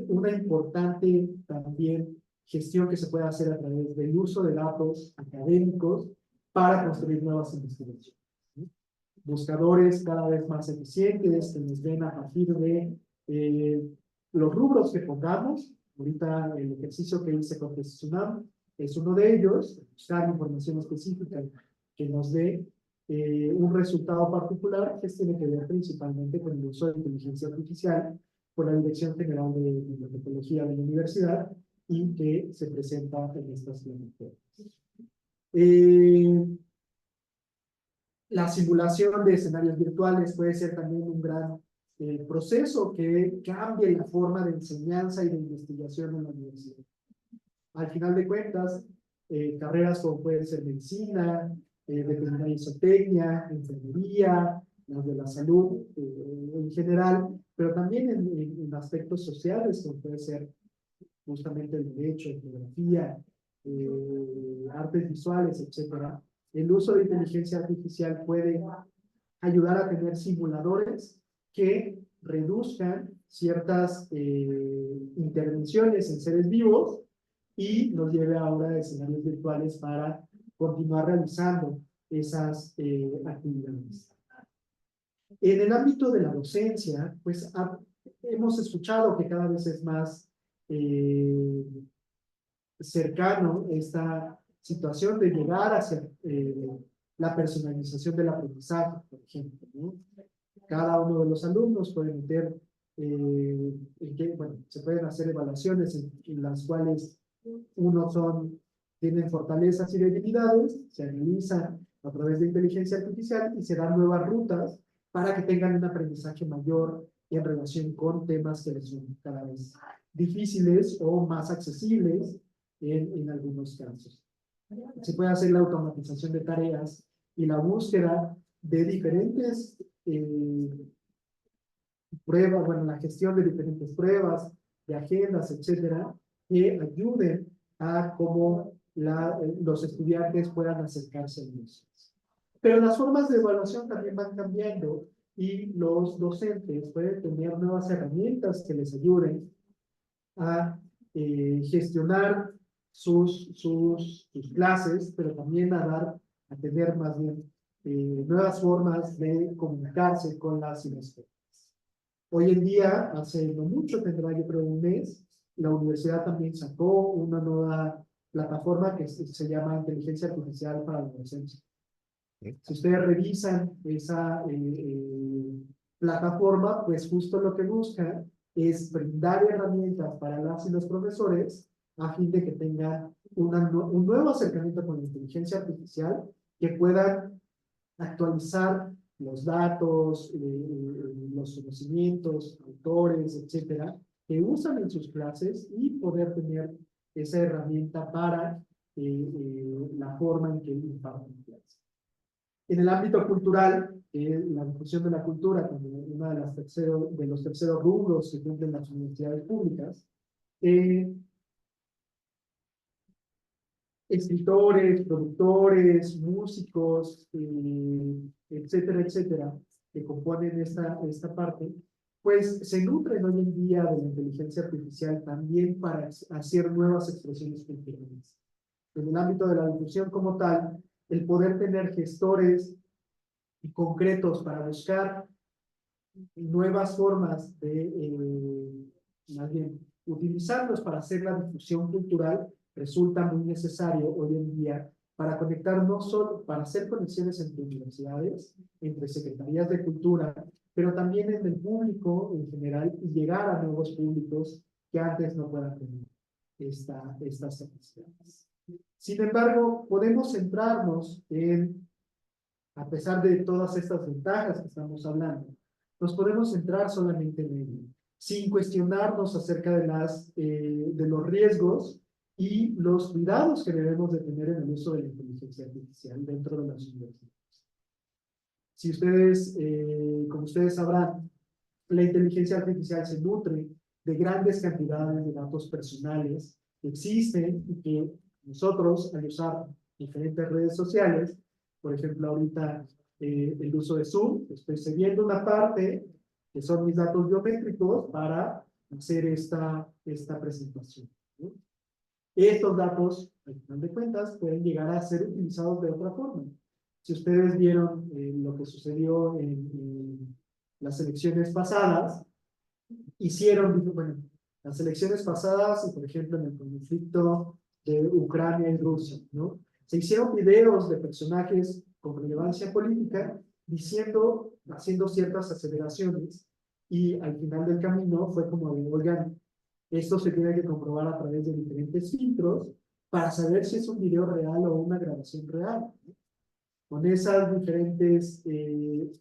una importante también gestión que se puede hacer a través del uso de datos académicos para construir nuevas investigaciones. Buscadores cada vez más eficientes que nos den a partir de los rubros que pongamos. Ahorita el ejercicio que hice con TESUNAM es uno de ellos, buscar información específica que nos dé un resultado particular que tiene que ver principalmente con el uso de inteligencia artificial por la Dirección General de Bibliotecnología de la Universidad y que se presenta en estas plataformas. La simulación de escenarios virtuales puede ser también un gran proceso que cambie la forma de enseñanza y de investigación en la universidad. Al final de cuentas, carreras como pueden ser medicina, veterinaria y zootecnia, enfermería, las de la salud en general, pero también en aspectos sociales, como puede ser justamente el derecho, geografía, artes visuales, etcétera. El uso de inteligencia artificial puede ayudar a tener simuladores que reduzcan ciertas intervenciones en seres vivos y nos lleve ahora a escenarios virtuales para continuar realizando esas actividades. En el ámbito de la docencia, pues hemos escuchado que cada vez es más cercano esta situación de llegar hacia la personalización del aprendizaje, por ejemplo, ¿no? Cada uno de los alumnos puede meter, bueno, se pueden hacer evaluaciones en las cuales tienen fortalezas y debilidades, se analizan a través de inteligencia artificial y se dan nuevas rutas para que tengan un aprendizaje mayor en relación con temas que les son cada vez difíciles o más accesibles en algunos casos. Se puede hacer la automatización de tareas y la búsqueda de diferentes pruebas, bueno, la gestión de diferentes pruebas, de agendas, etcétera, que ayuden a cómo los estudiantes puedan acercarse a ellos. Pero las formas de evaluación también van cambiando y los docentes pueden tener nuevas herramientas que les ayuden a gestionar sus clases, pero también a tener más bien nuevas formas de comunicarse con las y los estudiantes. Hoy en día, hace no mucho, tendrá yo creo un mes, la universidad también sacó una nueva plataforma que se llama Inteligencia Artificial para la Docencia. Si ustedes revisan esa plataforma, pues justo lo que busca es brindar herramientas para las y los profesores a fin de que tengan un nuevo acercamiento con la inteligencia artificial, que puedan actualizar los datos, los conocimientos, autores, etcétera, que usan en sus clases y poder tener esa herramienta para la forma en que imparten clases. En el ámbito cultural, la difusión de la cultura como uno de los terceros rubros que cumplen las universidades públicas, escritores, productores, músicos, etcétera, etcétera, que componen esta parte, pues se nutren hoy en día de la inteligencia artificial también para hacer nuevas expresiones culturales. En el ámbito de la difusión como tal, el poder tener gestores concretos para buscar nuevas formas de más bien, utilizarlos para hacer la difusión cultural resulta muy necesario hoy en día para conectar no solo, para hacer conexiones entre universidades, entre secretarías de cultura, pero también en el público en general y llegar a nuevos públicos que antes no puedan tener estas capacidades. Sin embargo, podemos centrarnos a pesar de todas estas ventajas que estamos hablando, nos podemos centrar solamente en ello, sin cuestionarnos acerca de los riesgos y los cuidados que debemos de tener en el uso de la inteligencia artificial dentro de las universidades. Si ustedes, como ustedes sabrán, la inteligencia artificial se nutre de grandes cantidades de datos personales que existen y que nosotros, al usar diferentes redes sociales, por ejemplo, ahorita el uso de Zoom, estoy cediendo una parte que son mis datos biométricos para hacer esta presentación, ¿no? Estos datos, al final de cuentas, pueden llegar a ser utilizados de otra forma. Si ustedes vieron lo que sucedió en las elecciones pasadas, bueno, las elecciones pasadas, por ejemplo, en el conflicto de Ucrania y Rusia, ¿no? Se hicieron videos de personajes con relevancia política haciendo ciertas aceleraciones y al final del camino fue como de, oigan, esto se tiene que comprobar a través de diferentes filtros para saber si es un video real o una grabación real, ¿no? Con esas diferentes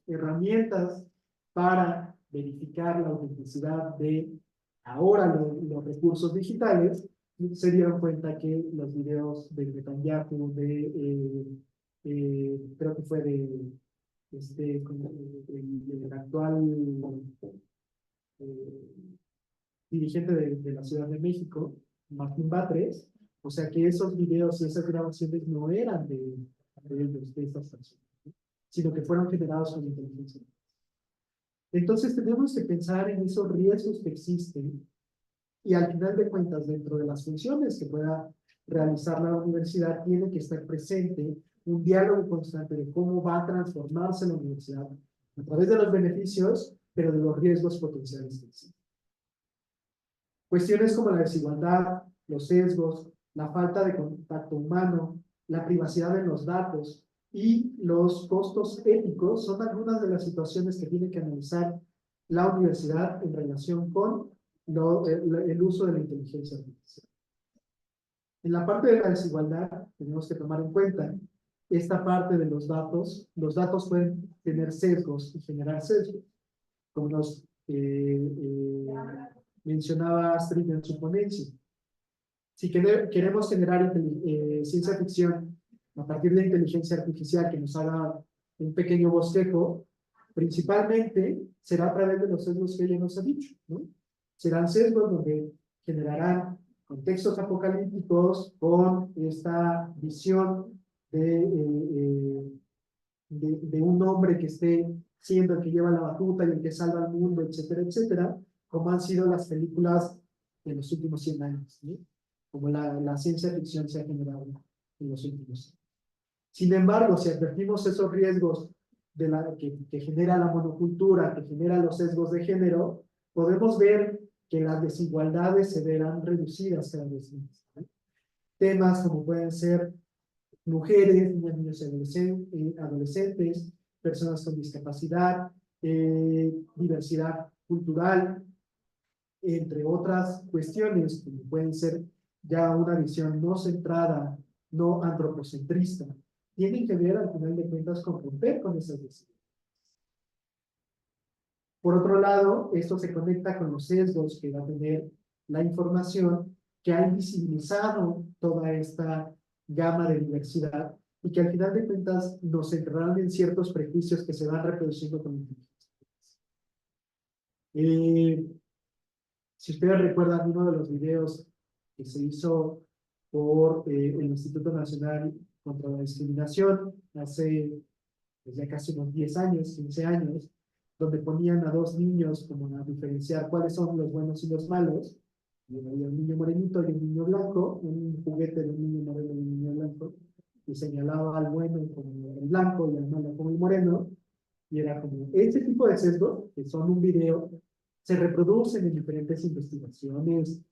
herramientas para verificar la autenticidad de ahora los recursos digitales, se dieron cuenta que los videos de Netanyahu, creo que fue el actual dirigente de la Ciudad de México, Martín Batres, o sea que esos videos y esas grabaciones no eran de estas personas, ¿no? Sino que fueron generados con inteligencia. Entonces tenemos que pensar en esos riesgos que existen y al final de cuentas, dentro de las funciones que pueda realizar la universidad, tiene que estar presente un diálogo constante de cómo va a transformarse la universidad a través de los beneficios, pero de los riesgos potenciales que existen. Cuestiones como la desigualdad, los sesgos, la falta de contacto humano, la privacidad en los datos y los costos éticos son algunas de las situaciones que tiene que analizar la universidad en relación con el uso de la inteligencia artificial. En la parte de la desigualdad, tenemos que tomar en cuenta esta parte de los datos. Los datos pueden tener sesgos y generar sesgos, como nos mencionaba Astrid en su ponencia. Si queremos generar ciencia ficción a partir de inteligencia artificial que nos haga un pequeño bosquejo, principalmente será a través de los sesgos que ella nos ha dicho, ¿no? Serán sesgos donde generarán contextos apocalípticos con esta visión de un hombre que esté siendo el que lleva la batuta y el que salva al mundo, etcétera, etcétera, como han sido las películas de los últimos 100 años, ¿no? Como la ciencia ficción se ha generado en los últimos años. Sin embargo, si advertimos esos riesgos que genera la monocultura, que genera los sesgos de género, podemos ver que las desigualdades se verán reducidas cada vez más, ¿no? Temas como pueden ser mujeres, niños y adolescentes, personas con discapacidad, diversidad cultural, entre otras cuestiones, como pueden ser ya una visión no centrada, no antropocentrista, tienen que ver al final de cuentas con romper con esas desigualdades. Por otro lado, esto se conecta con los sesgos que va a tener la información que ha invisibilizado toda esta gama de diversidad y que al final de cuentas nos centrarán en ciertos prejuicios que se van reproduciendo con la inteligencia. Si ustedes recuerdan uno de los videos que se hizo por el Instituto Nacional contra la Discriminación hace pues, ya casi unos 10 años, 15 años, donde ponían a dos niños como a diferenciar cuáles son los buenos y los malos. Y había un niño morenito y un niño blanco, un juguete de un niño moreno y un niño blanco, y señalaba al bueno como el blanco y al malo como el moreno, y era como, este tipo de sesgos, que son un video, se reproducen en diferentes investigaciones,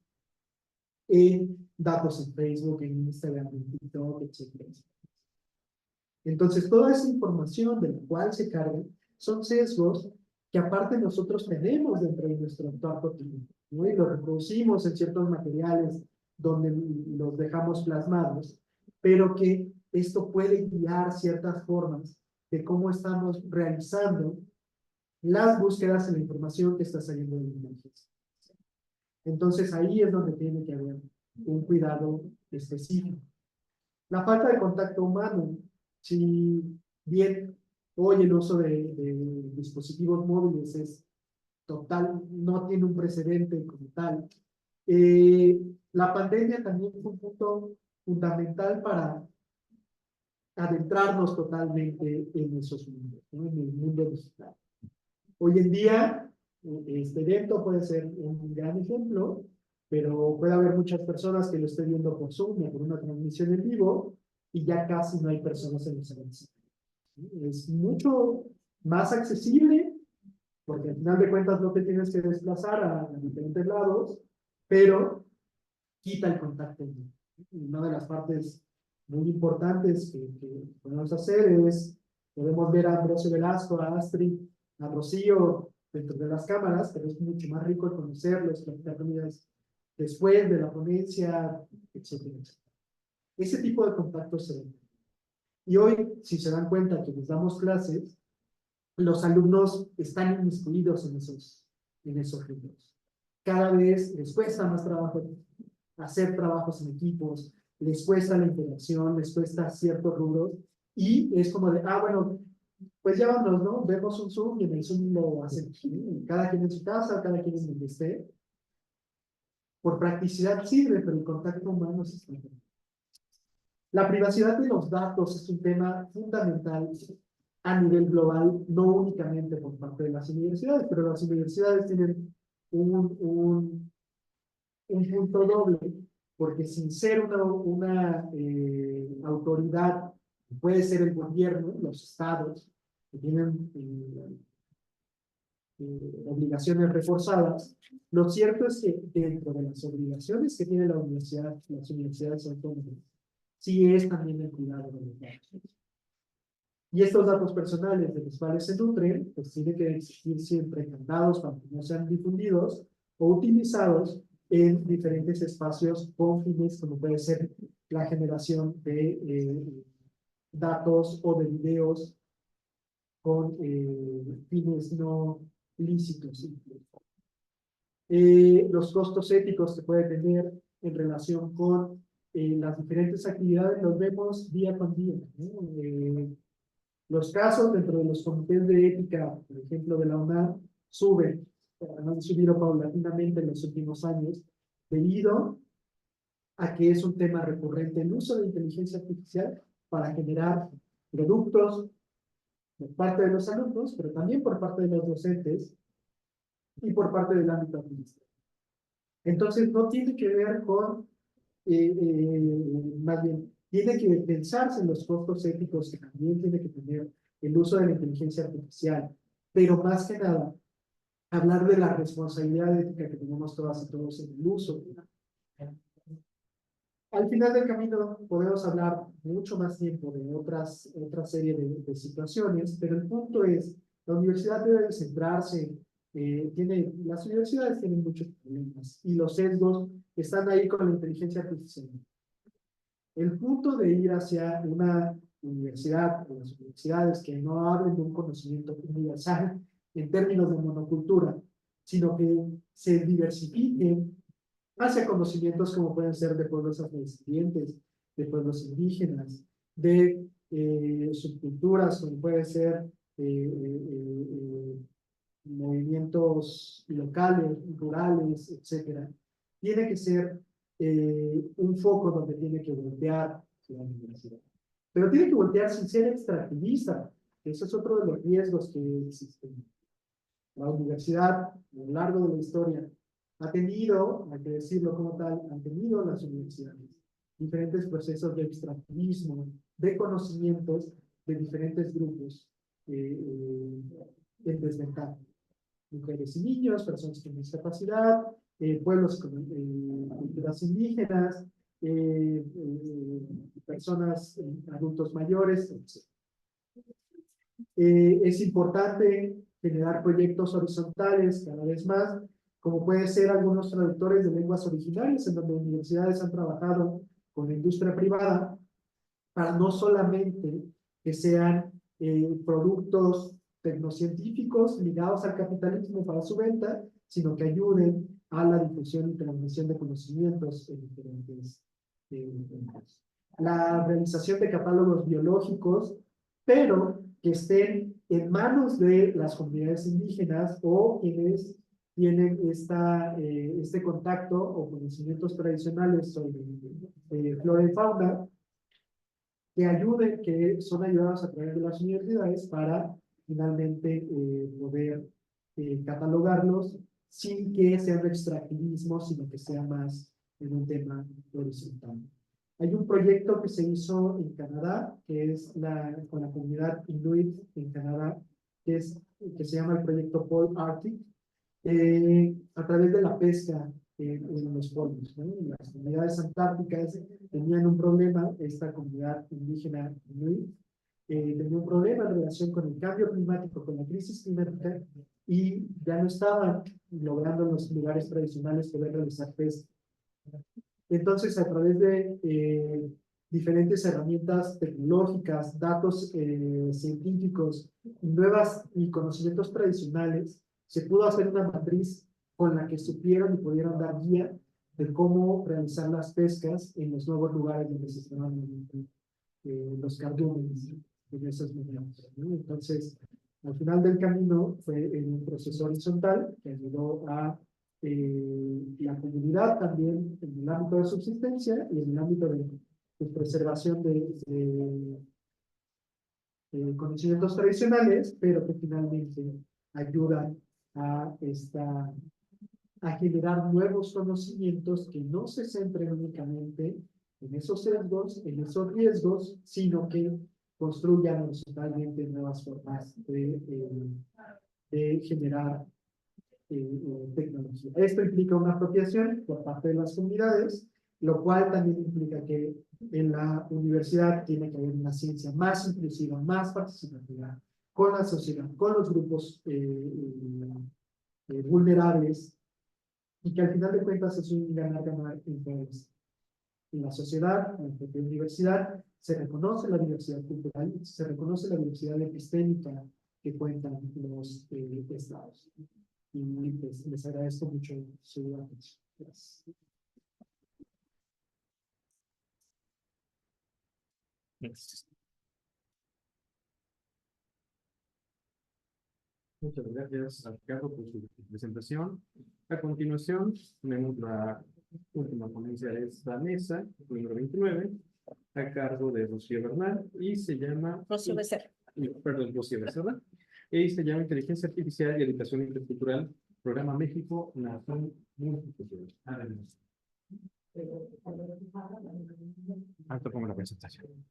en datos en Facebook, en Instagram, en TikTok, etc. Entonces, toda esa información de la cual se cargan son sesgos que aparte nosotros tenemos dentro de nuestro actuar cotidiano, ¿no? Y lo reproducimos en ciertos materiales donde los dejamos plasmados, pero que esto puede guiar ciertas formas de cómo estamos realizando las búsquedas en la información que está saliendo de la inteligencia. Entonces ahí es donde tiene que haber un cuidado específico. La falta de contacto humano, si bien hoy el uso de dispositivos móviles es total, no tiene un precedente como tal, la pandemia también fue un punto fundamental para adentrarnos totalmente en esos mundos, ¿no? En el mundo digital. Hoy en día, este evento puede ser un gran ejemplo, pero puede haber muchas personas que lo estén viendo por Zoom o por una transmisión en vivo y ya casi no hay personas en los eventos. Es mucho más accesible porque al final de cuentas no te tienes que desplazar a diferentes lados, pero quita el contacto. Una de las partes muy importantes que podemos hacer es, podemos ver a Ambrosio Velasco, a Astrid, a Rocío dentro de las cámaras, pero es mucho más rico el conocerlos, platicar con ellas después de la ponencia, etcétera, etcétera. Ese tipo de contactos se ven. Y hoy, si se dan cuenta que les damos clases, los alumnos están inmiscuidos en esos ritmos. Cada vez les cuesta más trabajo hacer trabajos en equipos, les cuesta la interacción, les cuesta ciertos rubros, y es como de, bueno, pues ya vámonos, ¿no? Vemos un Zoom y en el Zoom lo hacen, cada quien en su casa, cada quien en donde esté. Por practicidad sirve, pero el contacto humano es extraordinario. La privacidad de los datos es un tema fundamental a nivel global, no únicamente por parte de las universidades, pero las universidades tienen un punto doble, porque sin ser una autoridad, puede ser el gobierno, los estados, que tienen obligaciones reforzadas, lo cierto es que dentro de las obligaciones que tiene la universidad, las universidades autónomas, sí es también el cuidado de los datos. Y estos datos personales de los cuales se nutren, pues tienen que existir siempre candados para que no sean difundidos o utilizados en diferentes espacios con fines, como puede ser la generación de datos o de videos con fines no lícitos. Los costos éticos que puede tener en relación con las diferentes actividades los vemos día con día, ¿no? Los casos dentro de los comités de ética, por ejemplo, de la UNAM, han subido paulatinamente en los últimos años, debido a que es un tema recurrente el uso de inteligencia artificial para generar productos por parte de los alumnos, pero también por parte de los docentes y por parte del ámbito administrativo. Entonces, no tiene que ver con, más bien, tiene que pensarse en los costos éticos que también tiene que tener el uso de la inteligencia artificial, pero más que nada, hablar de la responsabilidad ética que tenemos todas y todos en el uso. Al final del camino podemos hablar mucho más tiempo de otra serie de situaciones, pero el punto es, la universidad debe centrarse, las universidades tienen muchos problemas y los sesgos están ahí con la inteligencia artificial. El punto de ir hacia una universidad, o las universidades que no hablen de un conocimiento universal en términos de monocultura, sino que se diversifiquen hacia conocimientos como pueden ser de pueblos afrodescendientes, de pueblos indígenas, de subculturas, como puede ser movimientos locales, rurales, etcétera. Tiene que ser un foco donde tiene que voltear la universidad. Pero tiene que voltear sin ser extractivista, que eso es otro de los riesgos que existen. La universidad, a lo largo de la historia, ha tenido, hay que decirlo como tal, han tenido las universidades diferentes procesos de extractivismo, de conocimientos de diferentes grupos en desventaja. Mujeres y niños, personas con discapacidad, pueblos con culturas indígenas, personas, adultos mayores, etc. Es importante generar proyectos horizontales cada vez más, como puede ser algunos traductores de lenguas originarias, en donde universidades han trabajado con la industria privada, para no solamente que sean productos tecnocientíficos ligados al capitalismo para su venta, sino que ayuden a la difusión y transmisión de conocimientos en diferentes campos. La realización de catálogos biológicos, pero que estén en manos de las comunidades indígenas o quienes tienen este contacto o conocimientos tradicionales sobre flora y fauna, que ayuden, que son ayudados a través de las universidades para finalmente poder catalogarlos sin que sea un extractivismo, sino que sea más en un tema horizontal. Hay un proyecto que se hizo en Canadá, que es con la comunidad Inuit en Canadá, que se llama el proyecto Pole Arctic, a través de la pesca en los polos, ¿no? Las comunidades antárticas tenían un problema, esta comunidad indígena Inuit tenía un problema en relación con el cambio climático, con la crisis climática, y ya no estaban logrando en los lugares tradicionales poder realizar pesca. Entonces, a través de diferentes herramientas tecnológicas, datos científicos, y conocimientos tradicionales, se pudo hacer una matriz con la que supieron y pudieron dar guía de cómo realizar las pescas en los nuevos lugares donde se estaban los cardúmenes en esos momentos, ¿no? Entonces, al final del camino fue en un proceso horizontal que ayudó a la comunidad también en el ámbito de subsistencia y en el ámbito de preservación de conocimientos tradicionales, pero que finalmente ayudan a generar nuevos conocimientos que no se centren únicamente en esos sesgos, en esos riesgos, sino que construyan horizontalmente nuevas formas de generar tecnología. Esto implica una apropiación por parte de las comunidades lo cual también implica que en la universidad tiene que haber una ciencia más inclusiva, más participativa, con la sociedad, con los grupos vulnerables, y que al final de cuentas es un ganar-ganar en todos. En la sociedad, en la propia universidad, se reconoce la diversidad cultural, se reconoce la diversidad epistémica que cuentan los estados. Y pues, les agradezco mucho su atención. Gracias. Gracias. Muchas gracias a Ricardo por su presentación. A continuación, tenemos la última ponencia de esta mesa, número 29, a cargo de Rocío Bernal, y se llama... Rocío Becerra. Perdón, Rocío Becerra. Y se llama Inteligencia Artificial y Educación Intercultural, Programa México, Nación Multicultural. Adelante. Alto como la presentación.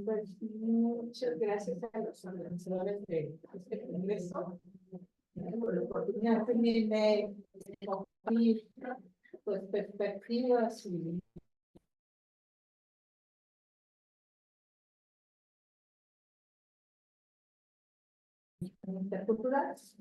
Pues, muchas gracias a los organizadores de este congreso por la oportunidad también de compartir pues, perspectivas y interculturales.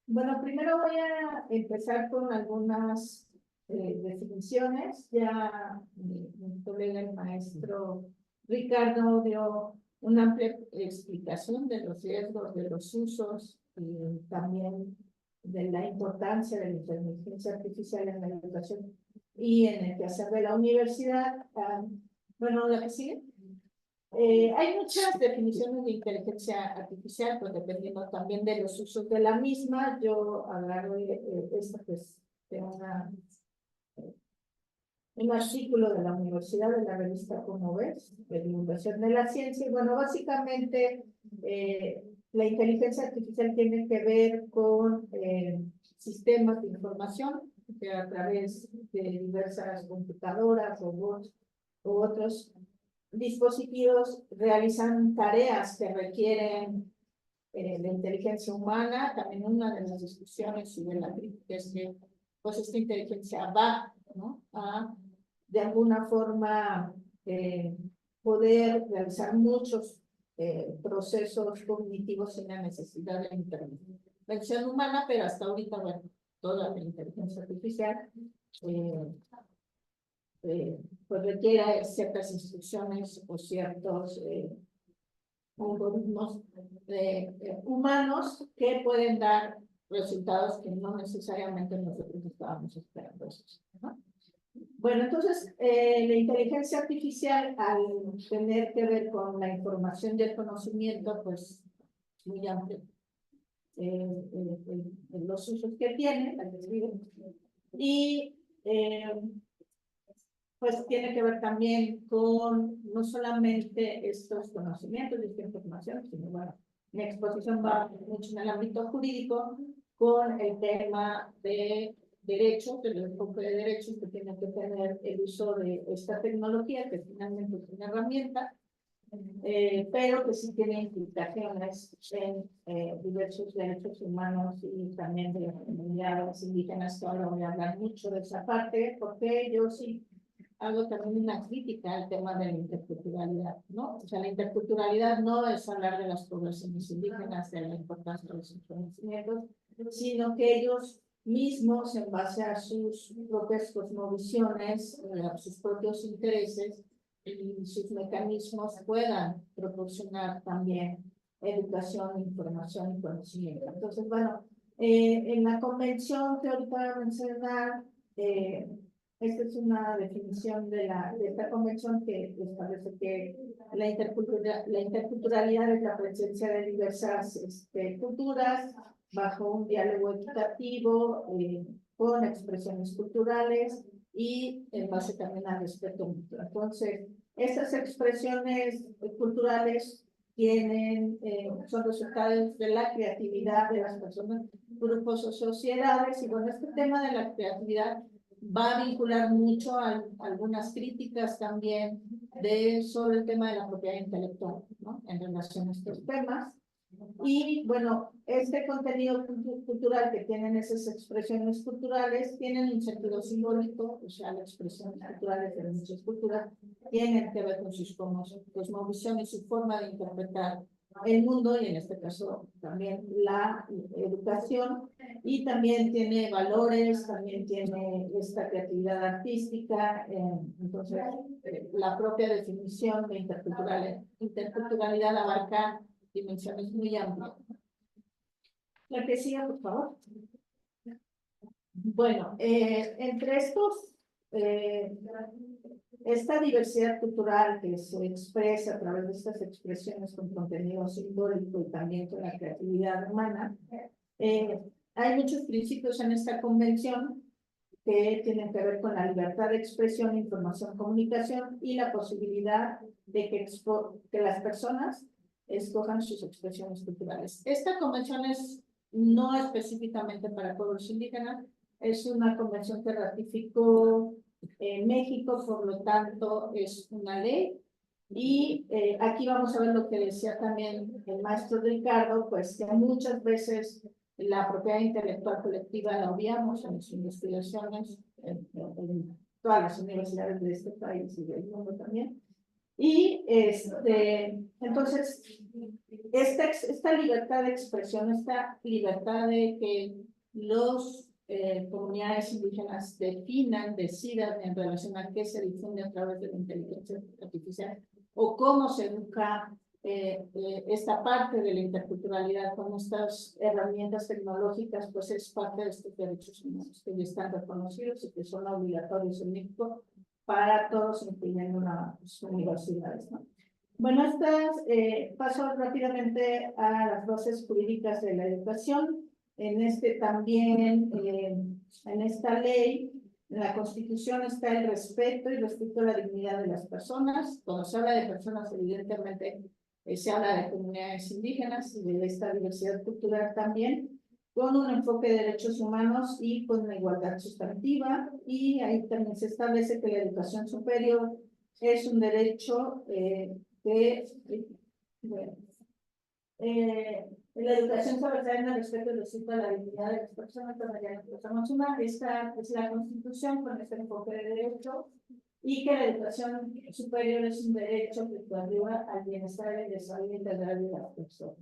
Bueno, primero voy a empezar con algunas definiciones. Ya mi colega, el maestro Ricardo, dio una amplia explicación de los riesgos, de los usos y también de la importancia de la inteligencia artificial en la educación y en el quehacer de la universidad. Bueno, la que sigue. Hay muchas definiciones de inteligencia artificial, pues dependiendo también de los usos de la misma. Yo agarré esta pues, de un artículo de la Universidad, de la revista Como Ves, de divulgación de la ciencia. Y bueno, básicamente la inteligencia artificial tiene que ver con sistemas de información que a través de diversas computadoras, robots u otros dispositivos realizan tareas que requieren la inteligencia humana. También una de las discusiones y de la crítica es que pues esta inteligencia va, ¿no?, a de alguna forma poder realizar muchos procesos cognitivos sin la necesidad de intervención humana, pero hasta ahorita, bueno, toda la inteligencia artificial pues requiere ciertas instrucciones o ciertos algoritmos humanos que pueden dar resultados que no necesariamente nosotros estábamos esperando, ¿no? Bueno, entonces, la inteligencia artificial, al tener que ver con la información y el conocimiento, pues, muy amplio, los usos que tiene, y pues tiene que ver también con no solamente estos conocimientos y esta información, sino, bueno, mi exposición va mucho en el ámbito jurídico, con el tema de derechos, del enfoque de derechos que tiene que tener el uso de esta tecnología, que finalmente es una herramienta, pero que sí tiene implicaciones en diversos derechos humanos y también de las comunidades indígenas, que ahora voy a hablar mucho de esa parte, porque yo sí hago también una crítica al tema de la interculturalidad, ¿no? O sea, la interculturalidad no es hablar de las poblaciones indígenas, de la importancia de sus conocimientos, sino que ellos mismos, en base a sus propias cosmovisiones, a sus propios intereses y sus mecanismos, puedan proporcionar también educación, información y conocimiento. Entonces, bueno, en la convención que ahorita voy a mencionar, esta es una definición de esta convención que establece que la interculturalidad es la presencia de diversas culturas bajo un diálogo equitativo, con expresiones culturales y en base también al respeto mutuo. Entonces, estas expresiones culturales son resultados de la creatividad de las personas, grupos o sociedades. Y bueno, este tema de la creatividad va a vincular mucho a algunas críticas también sobre el tema de la propiedad intelectual, ¿no?, en relación a estos temas. Y bueno, este contenido cultural que tienen esas expresiones culturales tienen un sentido simbólico, o sea, las expresiones culturales de muchas culturas tienen que ver con sus cosmovisiones, su forma de interpretar el mundo y en este caso también la educación, y también tiene valores, también tiene esta creatividad artística, entonces la propia definición de interculturalidad abarca dimensiones muy amplias. La que siga, por favor. Bueno, entre estos, esta diversidad cultural que se expresa a través de estas expresiones con contenido simbólico y también con la creatividad humana, hay muchos principios en esta convención que tienen que ver con la libertad de expresión, información, comunicación y la posibilidad de que las personas escojan sus expresiones culturales. Esta convención es no específicamente para pueblos indígenas, es una convención que ratificó México, por lo tanto es una ley. Y aquí vamos a ver lo que decía también el maestro Ricardo, pues que muchas veces la propiedad intelectual colectiva la obviamos en sus investigaciones en todas las universidades de este país y del mundo también. Y entonces, esta libertad de expresión, esta libertad de que los comunidades indígenas decidan en relación a qué se difunde a través de la inteligencia artificial o cómo se educa esta parte de la interculturalidad con estas herramientas tecnológicas, pues es parte de estos derechos humanos que ya están reconocidos y que son obligatorios en México para todos, incluyendo las universidades, ¿no? Bueno, paso rápidamente a las bases jurídicas de la educación. En también, en esta ley, en la Constitución está el respeto y respeto a la dignidad de las personas. Cuando se habla de personas, evidentemente, se habla de comunidades indígenas y de esta diversidad cultural también, con un enfoque de derechos humanos y con una igualdad sustantiva. Y ahí también se establece que la educación superior es un derecho la educación se basa en el respeto y respeto a la dignidad de las personas. Esta es la Constitución con este enfoque de derecho, y que la educación superior es un derecho que ayuda al bienestar y el desarrollo integral de las personas.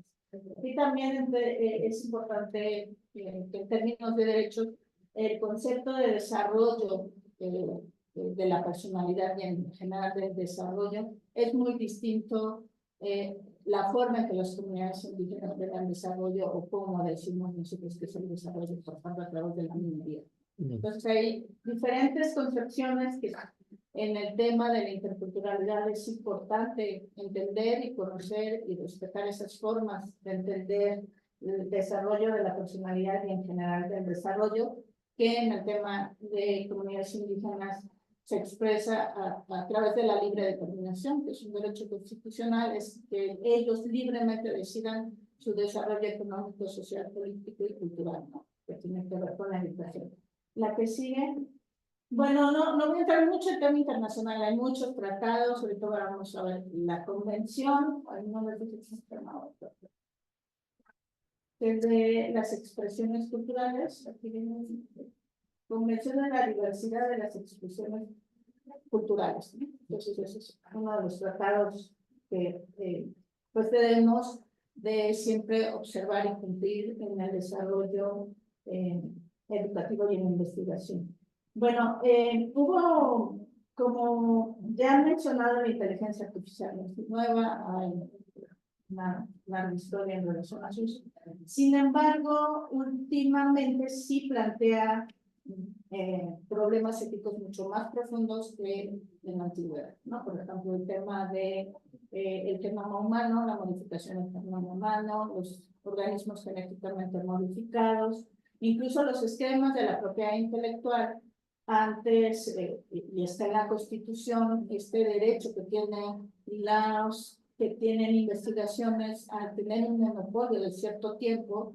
Y también es importante que en términos de derechos, el concepto de desarrollo de la personalidad y en general del desarrollo es muy distinto. La forma en que las comunidades indígenas ven el desarrollo o cómo decimos nosotros que es el desarrollo, por ejemplo, a través de la minoría. Entonces hay diferentes concepciones que en el tema de la interculturalidad es importante entender y conocer y respetar esas formas de entender el desarrollo de la personalidad y en general del desarrollo, que en el tema de comunidades indígenas se expresa a través de la libre determinación, que es un derecho constitucional, es que ellos libremente decidan su desarrollo económico, social, político y cultural, ¿no? Que tiene que ver con la educación. La que sigue. Bueno, no voy a entrar mucho en tema internacional, hay muchos tratados, ahorita vamos a ver la convención, desde las expresiones culturales, aquí viene Convención de la diversidad de las expresiones culturales, ¿no? Entonces, ese es uno de los tratados que pues debemos de siempre observar y cumplir en el desarrollo educativo y en la investigación. Bueno, hubo, como ya han mencionado, la inteligencia artificial no es nueva, hay una larga historia en relación a eso. Sin embargo, últimamente sí plantea problemas éticos mucho más profundos que en la antigüedad, ¿no? Por ejemplo, el tema el genoma humano, la modificación del genoma humano, los organismos genéticamente modificados, incluso los esquemas de la propiedad intelectual. Antes, y está en la Constitución, este derecho que tienen los que tienen investigaciones a tener un monopolio de cierto tiempo,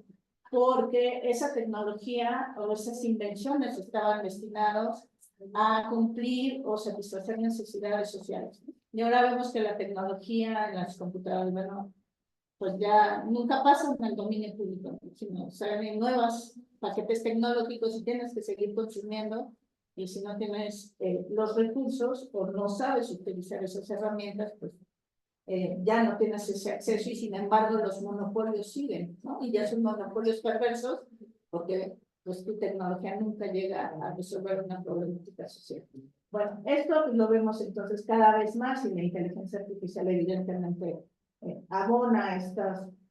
porque esa tecnología o esas invenciones estaban destinados a cumplir o satisfacer necesidades sociales. Y ahora vemos que la tecnología en las computadoras, bueno, pues ya nunca pasa en el dominio público, ¿no? Sino salen nuevos paquetes tecnológicos y tienes que seguir consumiendo, y si no tienes los recursos o no sabes utilizar esas herramientas, pues ya no tienes ese acceso, y sin embargo los monopolios siguen, ¿no? Y ya son monopolios perversos porque pues tu tecnología nunca llega a resolver una problemática social. Bueno, esto lo vemos entonces cada vez más, y la inteligencia artificial evidentemente abona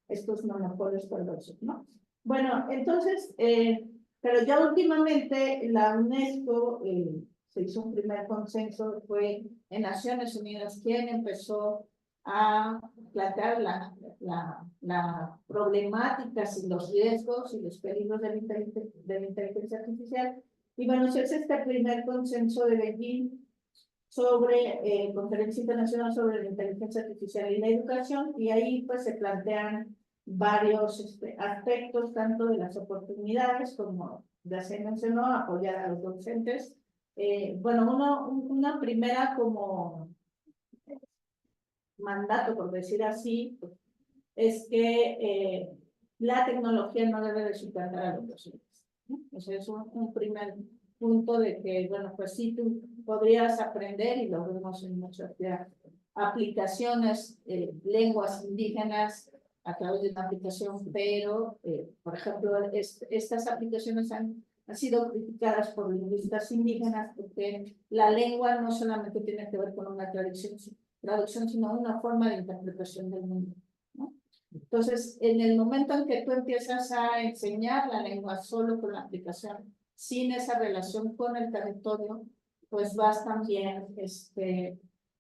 estos monopolios perversos, ¿no? Bueno, entonces, pero ya últimamente la UNESCO se hizo un primer consenso, fue en Naciones Unidas quien empezó a plantear la problemática y los riesgos y los peligros de la inteligencia artificial. Y bueno, se hace este primer consenso de Beijing sobre Conferencia Internacional sobre la Inteligencia Artificial y la Educación, y ahí pues se plantean varios aspectos, tanto de las oportunidades como ya se mencionó, apoyar a los docentes. Bueno, una primera como mandato, por decir así, es que la tecnología no debe de suplantar a los docentes, ¿no? O sea, es un primer punto de que, bueno, pues sí, tú podrías aprender, y lo vemos en muchas aplicaciones, lenguas indígenas a través de una aplicación, pero, por ejemplo, estas aplicaciones han sido criticadas por lingüistas indígenas porque la lengua no solamente tiene que ver con una traducción, sino una forma de interpretación del mundo, ¿no? Entonces, en el momento en que tú empiezas a enseñar la lengua solo con la aplicación, sin esa relación con el territorio, pues vas también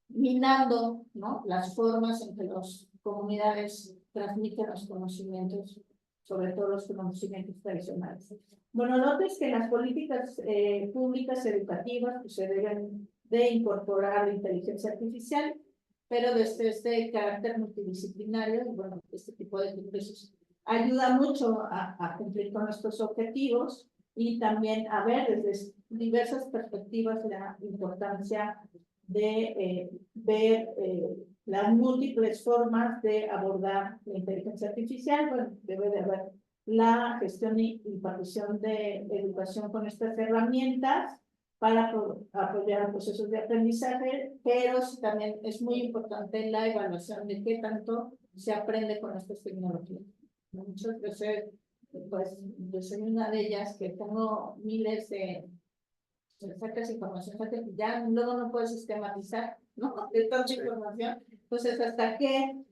minando, ¿no?, las formas en que las comunidades transmiten los conocimientos, sobre todo los conocimientos tradicionales. Bueno, notes que las políticas públicas educativas pues, se deben de incorporar la inteligencia artificial, pero desde este carácter multidisciplinario, bueno, este tipo de congresos ayuda mucho a cumplir con estos objetivos, y también a ver desde diversas perspectivas la importancia de ver las múltiples formas de abordar la inteligencia artificial. Bueno, debe de haber la gestión y impartición de educación con estas herramientas para apoyar procesos de aprendizaje, pero también es muy importante la evaluación de qué tanto se aprende con estas tecnologías. Muchas veces, pues, yo soy una de ellas que tengo miles de sacas información, ya luego no puedes sistematizar, ¿no?, de tanta información. Entonces, hasta que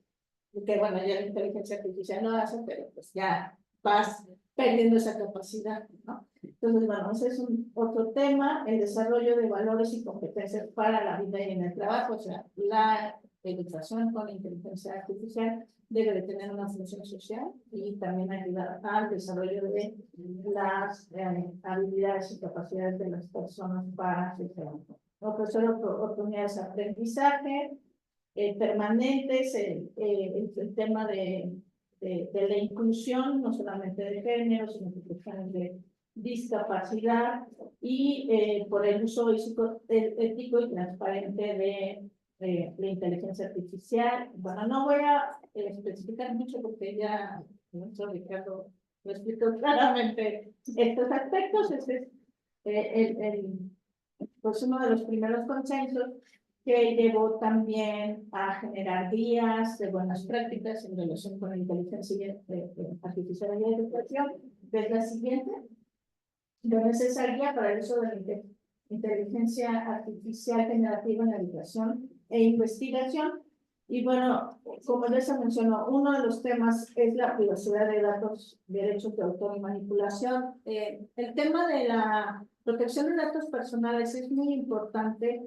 bueno, ya la inteligencia artificial lo hace, pero pues ya vas perdiendo esa capacidad, ¿no? Entonces, bueno, ese es otro tema, el desarrollo de valores y competencias para la vida y en el trabajo. O sea, la educación con la inteligencia artificial debe de tener una función social y también ayudar al desarrollo de las habilidades y capacidades de las personas para su trabajo. Ofrecer oportunidades de aprendizaje permanentes, el tema de la inclusión, no solamente de género, sino de discapacidad, y por el uso ético y transparente de la inteligencia artificial. Bueno, no voy a especificar mucho porque ya nuestro Ricardo lo explicó claramente estos aspectos. Este es pues uno de los primeros consensos que llevó también a generar guías de buenas prácticas en relación con la inteligencia artificial y la educación. Es la siguiente. Lo necesaria para el uso de la inteligencia artificial generativa en la educación e investigación. Y bueno, como ya se mencionó, uno de los temas es la privacidad de datos, derechos de autor y manipulación. El tema de la protección de datos personales es muy importante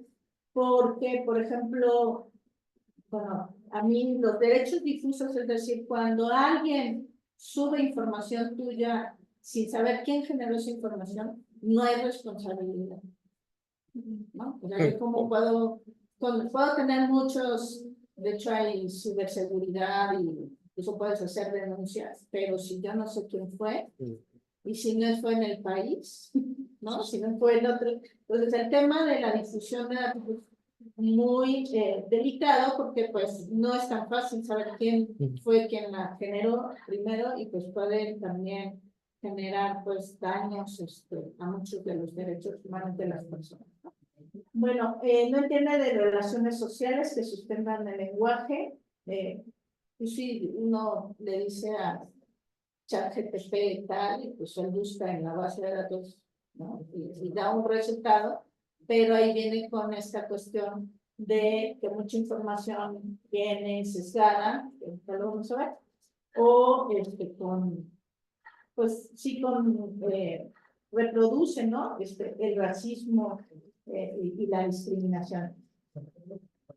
porque, por ejemplo, bueno, a mí los derechos difusos, es decir, cuando alguien sube información tuya sin saber quién generó esa información, no hay responsabilidad, ¿no? O sea, yo como puedo tener muchos, de hecho hay ciberseguridad y eso puedes hacer denuncias, pero si yo no sé quién fue, y si no fue en el país, ¿no? Si no fue en otro. Entonces, el tema de la difusión de datos muy delicado porque pues no es tan fácil saber quién fue quien la generó primero y pues puede también generar pues daños a muchos de los derechos humanos de las personas, ¿no? Bueno, no entiende de relaciones sociales que sustentan el lenguaje. Pues sí, uno le dice a ChatGPT y tal, y pues él busca en la base de datos, ¿no? Y da un resultado, pero ahí viene con esta cuestión de que mucha información viene sesgada, que ahorita lo vamos a ver, o pues sí, reproduce, ¿no? El racismo y la discriminación.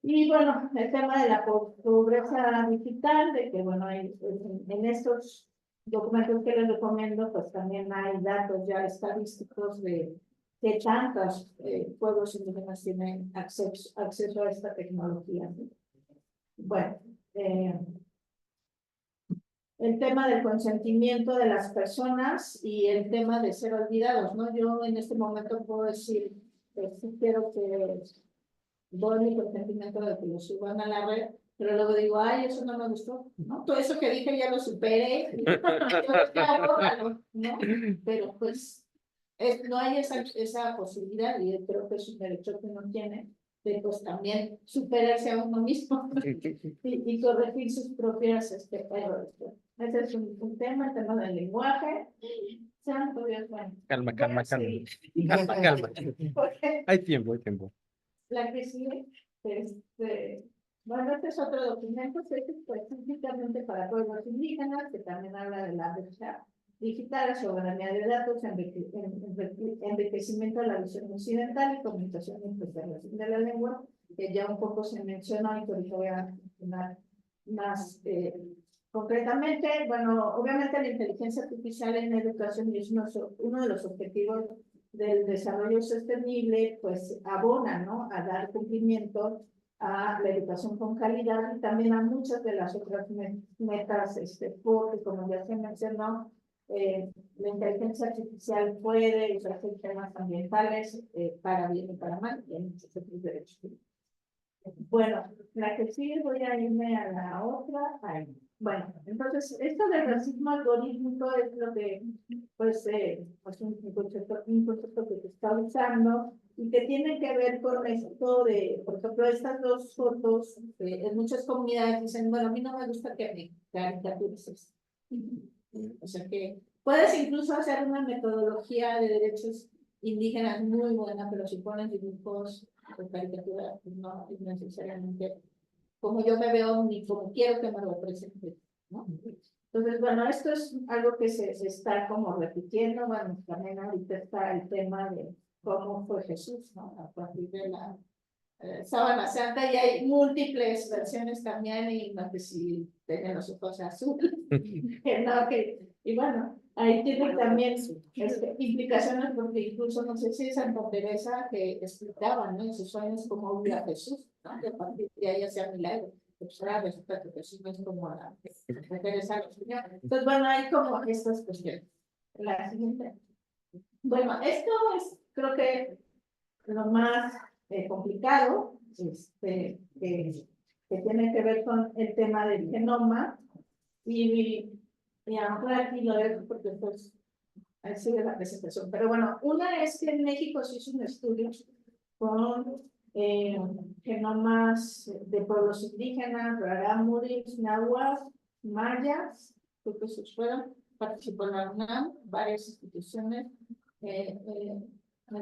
Y bueno, el tema de la pobreza digital, de que bueno, en estos documentos que les recomiendo, pues también hay datos ya estadísticos de que tantos pueblos indígenas tienen acceso a esta tecnología, ¿no? Bueno, el tema del consentimiento de las personas y el tema de ser olvidados, ¿no? Yo en este momento puedo decir que sí quiero que doy mi consentimiento de que lo suban a la red, pero luego digo, ay, eso no me gustó, ¿no? Todo eso que dije ya lo superé, ¿no? Pero pues no hay esa posibilidad y yo creo que es un derecho que uno tiene de pues también superarse a uno mismo y corregir sus propias errores. Ese es un tema, el tema del lenguaje. Santo Dios, bueno. Calma. Sí. Calma. Porque Hay tiempo. la que sigue, bueno, este es otro documento, este es específicamente para pueblos indígenas, que también habla de la brecha digital, soberanía de datos, enriquecimiento de la visión occidental y comunicación y preservación de la lengua, que ya un poco se mencionó y que ahorita voy a mencionar más concretamente. Bueno, obviamente la inteligencia artificial en educación es uno de los objetivos del desarrollo sostenible, pues abona, ¿no?, a dar cumplimiento a la educación con calidad y también a muchas de las otras metas, porque como ya se mencionó, la inteligencia artificial puede usarse en temas ambientales para bien y para mal, y hay muchos otros derechos. Bueno, la que sigue voy a irme a la otra. Ahí. Bueno, entonces, esto del racismo algorítmico es lo que, pues un concepto que se está usando y que tiene que ver con esto de, por ejemplo, estas dos fotos, en muchas comunidades dicen, bueno, a mí no me gusta que me caricaturices. O sea que puedes incluso hacer una metodología de derechos indígenas muy buena, pero si pones dibujos o caricaturas, pues no es necesariamente como yo me veo ni como quiero que me represente, ¿no? Entonces, bueno, esto es algo que se está como repitiendo. Bueno, también ahorita está el tema de cómo fue Jesús, ¿no? A partir de la Sábana Santa, y hay múltiples versiones también, y no sé si tienen los ojos azules, y bueno, ahí tiene también implicaciones, porque incluso no sé si Santa Teresa que explicaba, ¿no?, en sus sueños cómo vio a Jesús, ¿no?, que a partir de ahí hacía milagros. Pues ahora resulta que Jesús no es como la Teresa. Entonces, bueno, hay como estas cuestiones. La siguiente. Bueno, esto es, creo que lo más complicado, que tiene que ver con el tema del genoma, y a lo mejor aquí lo dejo porque pues ahí sigue la presentación, pero bueno, una es que en México se hizo un estudio con genomas de pueblos indígenas, rarámuris, nahuas, mayas, creo que esos fueron, participó la UNAM, varias instituciones, el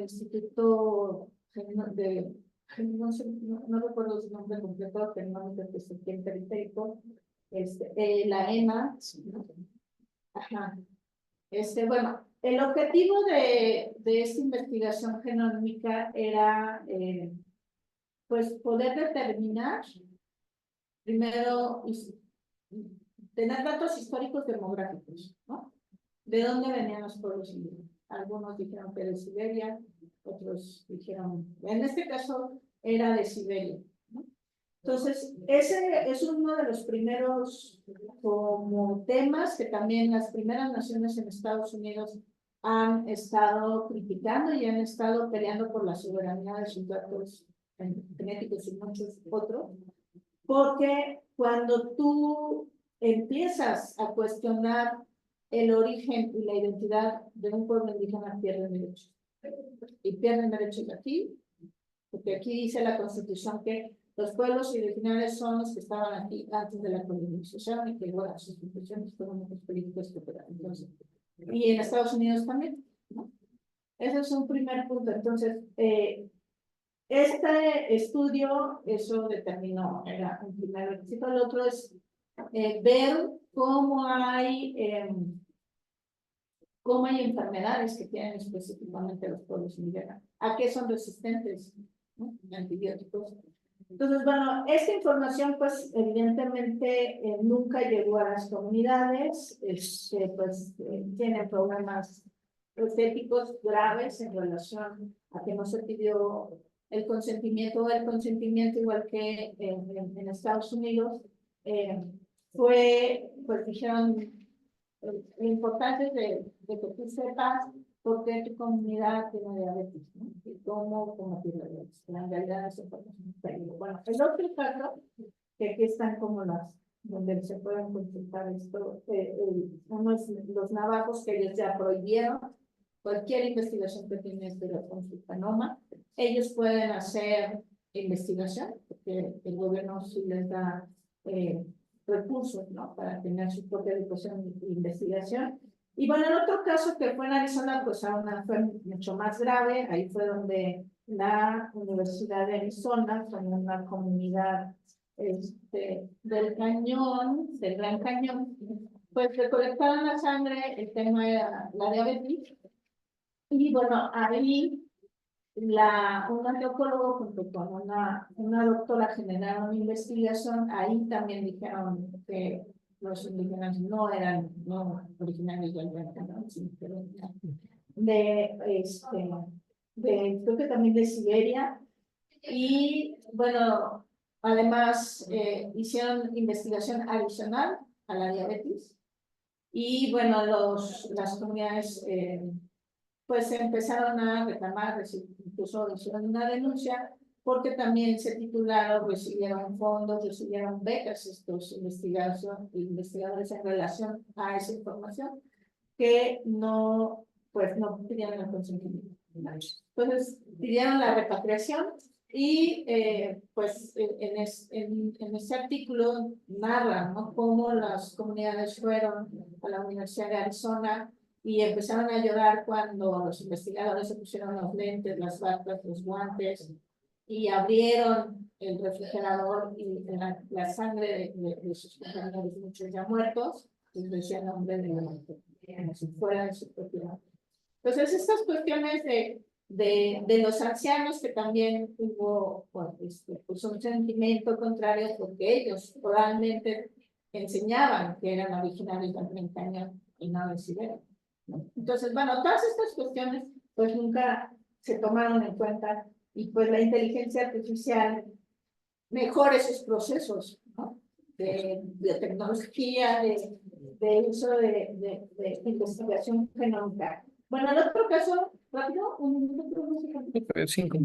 Instituto no recuerdo su nombre completo, genómico que se tiene periférico, la EMA, ¿no? Ajá. Bueno, el objetivo de esta investigación genómica era pues poder determinar primero tener datos históricos demográficos, ¿no? ¿De dónde venían los pueblos indígenas? Algunos dijeron que de Siberia, otros dijeron, en este caso era de Siberia, ¿no? Entonces, ese es uno de los primeros como temas que también las primeras naciones en Estados Unidos han estado criticando y han estado peleando por la soberanía de sus datos genéticos y muchos otros, porque cuando tú empiezas a cuestionar el origen y la identidad de un pueblo indígena, pierden derechos. Y pierden derechos aquí, porque aquí dice la Constitución que los pueblos originarios son los que estaban aquí antes de la colonización y que, bueno, sus instituciones fueron los políticos que operaron. Entonces, y en Estados Unidos también, ¿no? Ese es un primer punto. Entonces, este estudio, eso determinó, era un primer requisito. El otro es ver cómo hay enfermedades que tienen específicamente los pueblos indígenas, a qué son resistentes, ¿no? Antibióticos. Entonces, bueno, esta información, pues, evidentemente nunca llegó a las comunidades, tienen problemas éticos graves en relación a que no se pidió el consentimiento, igual que en Estados Unidos, pues dijeron, lo importante es de que tú sepas por qué tu comunidad tiene diabetes, ¿no? Y cómo combatir la diabetes. En realidad eso fue un peligro. Bueno, el otro caso, que aquí están como donde se pueden consultar esto, los navajos que ellos ya prohibieron cualquier investigación que tiene con su genoma. Ellos pueden hacer investigación, porque el gobierno sí les da recursos, ¿no? Para tener su propia educación e investigación. Y bueno, el otro caso que fue en Arizona, pues fue mucho más grave. Ahí fue donde la Universidad de Arizona, con una comunidad del Gran Cañón, pues recolectaron la sangre, el tema era la diabetes. Y bueno, ahí un antropólogo junto con una doctora generaron una investigación. Ahí también dijeron que los indígenas no eran originarios del Gran Cañón, sino que creo que también de Siberia. Y bueno, además hicieron investigación adicional a la diabetes. Y bueno, las comunidades pues empezaron a reclamar, incluso hicieron una denuncia, porque también se titularon, recibieron fondos, recibieron becas estos investigadores en relación a esa información, que pues no pidieron el consentimiento. Entonces pidieron la repatriación y pues en ese artículo narran, ¿no?, cómo las comunidades fueron a la Universidad de Arizona y empezaron a llorar cuando los investigadores se pusieron los lentes, las batas, los guantes y abrieron el refrigerador y la sangre de sus compañeros, muchos ya muertos, les decía el nombre de la muerte, como si fuera de su propiedad. Entonces, estas cuestiones de los ancianos, que también hubo pues un sentimiento contrario, porque ellos oralmente enseñaban que eran originarios del Gran Cañón y no de Siberia. Entonces, bueno, todas estas cuestiones pues nunca se tomaron en cuenta, y pues la inteligencia artificial mejora esos procesos, ¿no?, de tecnología, de uso de investigación genómica. Bueno, el otro caso, rápido, Cinco.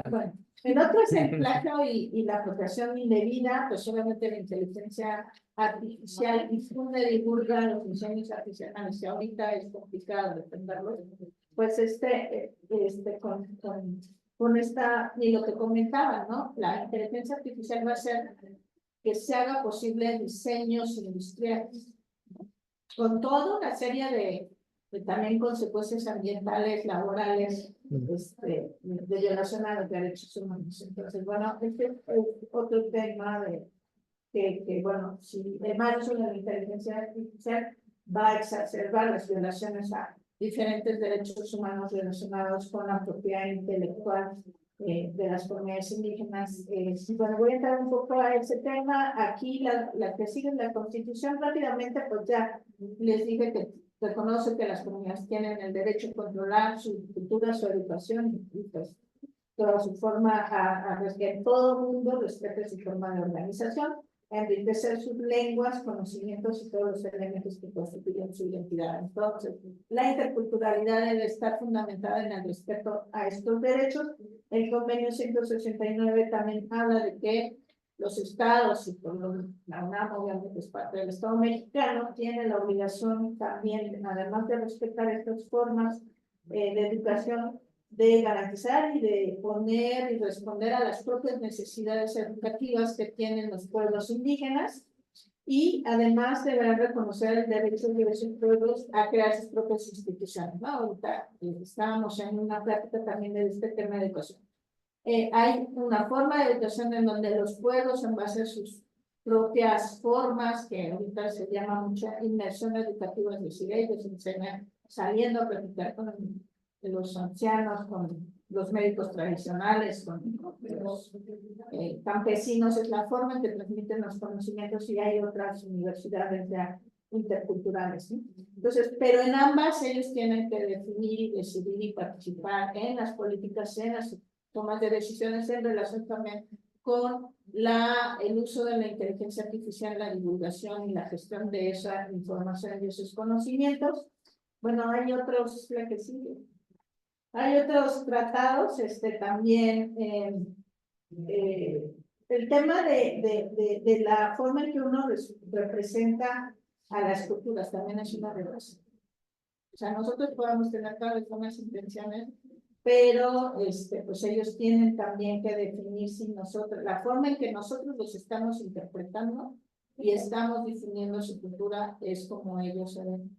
Bueno, el otro es el plagio y la apropiación indebida. Pues obviamente la inteligencia artificial divulga los diseños artificiales, y ahorita es complicado defenderlos. Pues con esta, y lo que comentaba, ¿no?, la inteligencia artificial va a hacer que se haga posible diseños industriales, ¿no?, con toda una serie de también consecuencias ambientales, laborales, de violación a los derechos humanos. Entonces, bueno, este es otro tema que bueno, si además de la inteligencia artificial va a exacerbar las violaciones a diferentes derechos humanos relacionados con la propiedad intelectual de las comunidades indígenas. Bueno, voy a entrar un poco a ese tema. Aquí la que sigue en la Constitución, rápidamente, pues ya les dije que reconoce que las comunidades tienen el derecho a controlar su cultura, su educación y pues toda su forma, a que todo el mundo respete su forma de organización. enriquecer sus lenguas, conocimientos y todos los elementos que constituyen su identidad. Entonces, la interculturalidad debe estar fundamentada en el respeto a estos derechos. El convenio 169 también habla de que los estados, y por la UNAM obviamente es parte del Estado mexicano, tiene la obligación también, además de respetar estas formas de educación, de garantizar y de poner y responder a las propias necesidades educativas que tienen los pueblos indígenas, y además deberán reconocer el derecho de esos pueblos a crear sus propias instituciones, ¿no? Ahorita estábamos en una plática también de este tema de educación. Hay una forma de educación en donde los pueblos, en base a sus propias formas, que ahorita se llama mucha inmersión educativa, es decir, ellos enseñan saliendo a practicar con los ancianos, con los médicos tradicionales, con los campesinos, es la forma en que transmiten los conocimientos, y hay otras universidades ya interculturales, ¿sí? Entonces, pero en ambas ellos tienen que definir y decidir y participar en las políticas, en las tomas de decisiones en relación también con el uso de la inteligencia artificial, la divulgación y la gestión de esa información y esos conocimientos. Bueno, hay otros, la que sigue. Hay otros tratados, también, el tema de la forma en que uno representa a las culturas también es una relación. O sea, nosotros podemos tener todas las buenas intenciones, pero pues ellos tienen también que definir si nosotros, la forma en que nosotros los estamos interpretando y estamos definiendo su cultura es como ellos se ven.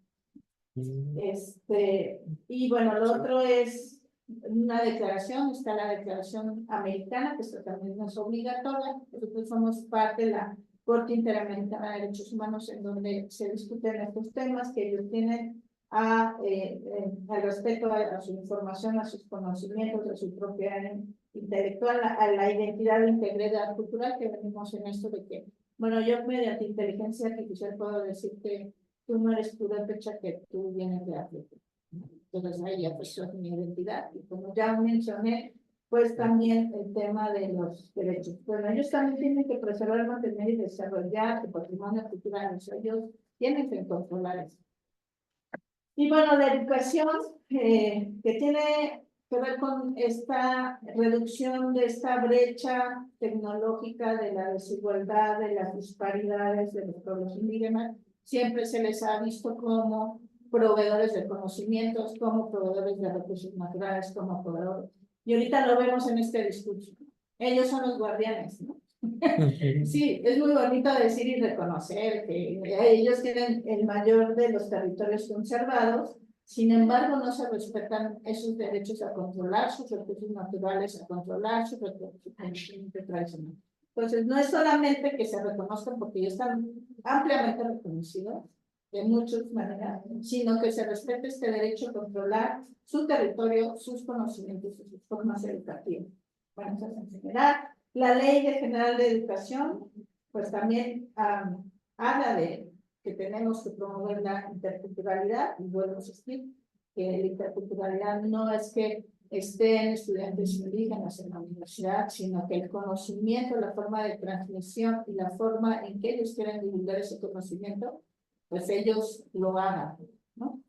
Y bueno, lo otro es una declaración, está la declaración americana, que esto también no es obligatoria. Nosotros somos parte de la Corte Interamericana de Derechos Humanos, en donde se discuten estos temas, que ellos tienen al respeto a su información, a sus conocimientos, a su propia intelectual, a la identidad e integridad cultural, que venimos en esto de que, bueno, yo mediante inteligencia artificial puedo decir que tú no eres purépecha, que tú vienes de África. Entonces ahí ya pues mi identidad. Y como ya mencioné, pues también el tema de los derechos. Bueno, ellos también tienen que preservar, mantener y desarrollar su patrimonio cultural. O sea, ellos tienen que controlar eso. Y bueno, la educación, que tiene que ver con esta reducción de esta brecha tecnológica, de la desigualdad, de las disparidades de los pueblos indígenas, siempre se les ha visto como proveedores de conocimientos, como proveedores de recursos naturales, como proveedores. Y ahorita lo vemos en este discurso. Ellos son los guardianes, ¿no? Sí, es muy bonito decir y reconocer que ellos tienen el mayor de los territorios conservados, sin embargo no se respetan esos derechos a controlar sus recursos naturales, a controlar sus recursos tradicionales. Entonces, no es solamente que se reconozcan porque ya están ampliamente reconocidos de muchas maneras, sino que se respete este derecho a controlar su territorio, sus conocimientos y sus formas educativas. Bueno, eso es en general. La Ley General de Educación, pues también habla de que tenemos que promover la interculturalidad, y vuelvo a insistir que la interculturalidad no es que estén estudiantes indígenas en la universidad, sino que el conocimiento, la forma de transmisión y la forma en que ellos quieren divulgar ese conocimiento, pues ellos lo hagan, ¿no?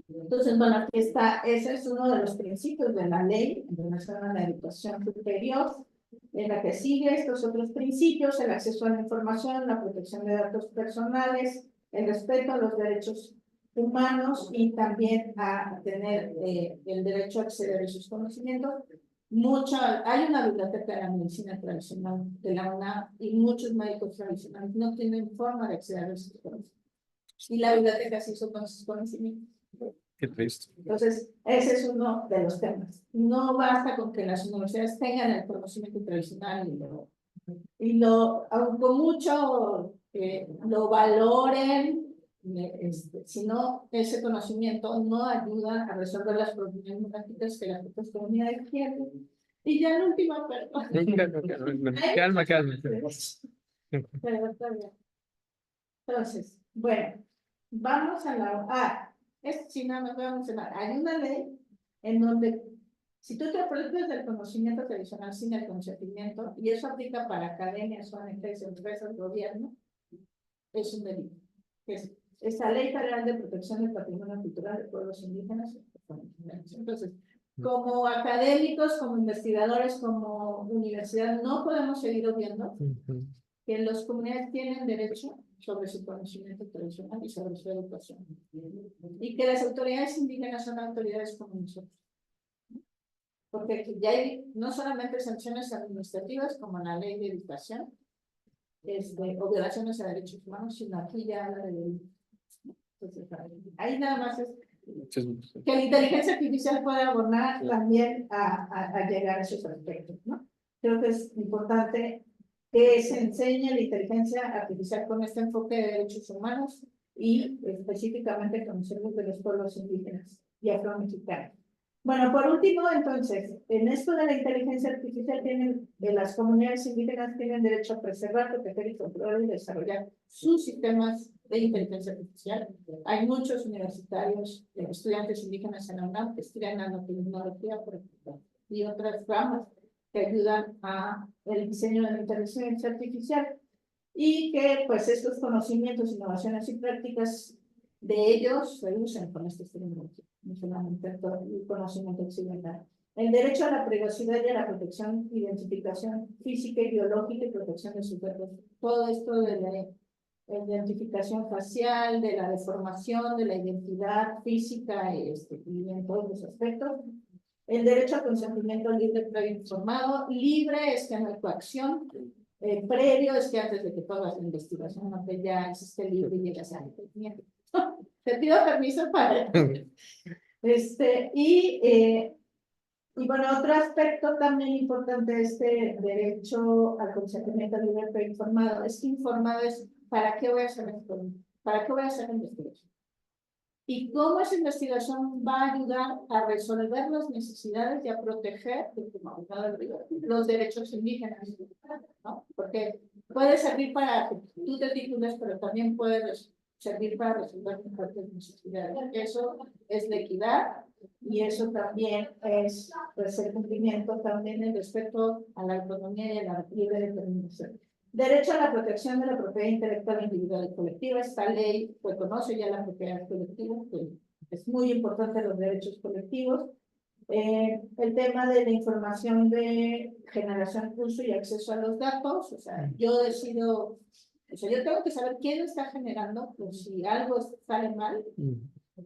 Entonces, bueno, aquí está, ese es uno de los principios de la ley en relación a la educación superior. En la que sigue estos otros principios: el acceso a la información, la protección de datos personales, el respeto a los derechos humanos y también a tener el derecho a acceder a sus conocimientos. Hay una biblioteca de la medicina tradicional de la UNAM y muchos médicos tradicionales no tienen forma de acceder a esos conocimientos. Y la biblioteca se hizo con sus conocimientos. Qué triste. Entonces, ese es uno de los temas. No basta con que las universidades tengan el conocimiento tradicional aunque mucho lo valoren, sino ese conocimiento no ayuda a resolver las problemáticas que las propias comunidades tienen. Y ya el último, Calma. Entonces, bueno, vamos a la... sí, no, me voy a mencionar. Hay una ley en donde Si tú te aprovechas del conocimiento tradicional sin el consentimiento, y eso aplica para academias, ONGs, empresas, gobierno, es un delito. Esta Ley Federal de Protección del Patrimonio Cultural de Pueblos Indígenas. Entonces, como académicos, como investigadores, como universidad, no podemos seguir obviando que las comunidades tienen derecho sobre su conocimiento tradicional y sobre su educación. Y que las autoridades indígenas son autoridades como nosotros. Porque ya hay no solamente sanciones administrativas como en la ley de educación, o violaciones a derechos humanos, sino aquí ya habla de delitos. Entonces, ahí nada más es que la inteligencia artificial puede abonar también a llegar a esos aspectos, ¿no? Creo que es importante que se enseñe la inteligencia artificial con este enfoque de derechos humanos y específicamente conocemos de los pueblos indígenas y afromexicanos. Bueno, por último, entonces, en esto de la inteligencia artificial, las comunidades indígenas tienen derecho a preservar, proteger y controlar y desarrollar sus sistemas de inteligencia artificial. Hay muchos universitarios, estudiantes indígenas en la UNAM que estudian nanotecnología, por ejemplo, y otras ramas que ayudan a el diseño de la inteligencia artificial y que, pues, estos conocimientos, innovaciones y prácticas de ellos se usan con estas tecnologías, no solamente el conocimiento occidental. El derecho a la privacidad y a la protección, identificación física y biológica y protección de sus datos. Todo esto de la identificación facial, de la deformación, de la identidad física y en todos los aspectos. El derecho al consentimiento libre, previo informado. Libre es que no hay coacción. Previo es que antes de que tú hagas la investigación, no que ya existe libre y llegas a te pido permiso para... Y bueno, otro aspecto también importante de este derecho al consentimiento libre preinformado es que informado es ¿para qué voy a hacer esto? ¿Para qué voy a hacer la investigación? Y cómo esa investigación va a ayudar a resolver las necesidades y a proteger los derechos indígenas, ¿no? Porque puede servir para que tú te titules, pero también puede servir para resolver fuertes necesidades. Eso es la equidad y eso también es, pues, el cumplimiento también el respeto a la autonomía y a la libre determinación. Derecho a la protección de la propiedad intelectual individual y colectiva. Esta ley reconoce ya la propiedad colectiva, que es muy importante los derechos colectivos. El tema de la información de generación, uso y acceso a los datos. O sea, yo decido, o sea, yo tengo que saber quién está generando, pues si algo sale mal,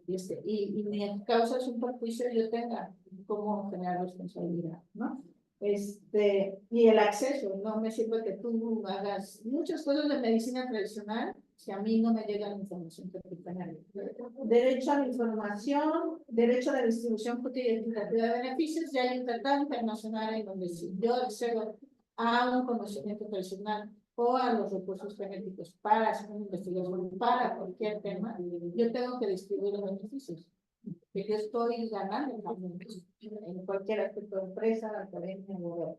y mi causa es un perjuicio, yo tenga cómo generar responsabilidad, ¿no? Y el acceso, no me sirve que tú hagas muchas cosas de medicina tradicional si a mí no me llega la información que tú tengas. Derecho a la información, derecho a la distribución justa y equitativa de beneficios. Ya hay un tratado internacional en donde si yo accedo a un conocimiento tradicional o a los recursos genéticos para hacer una investigación para cualquier tema, yo tengo que distribuir los beneficios. Que yo estoy ganando en cualquier aspecto de empresa, academia, gobierno.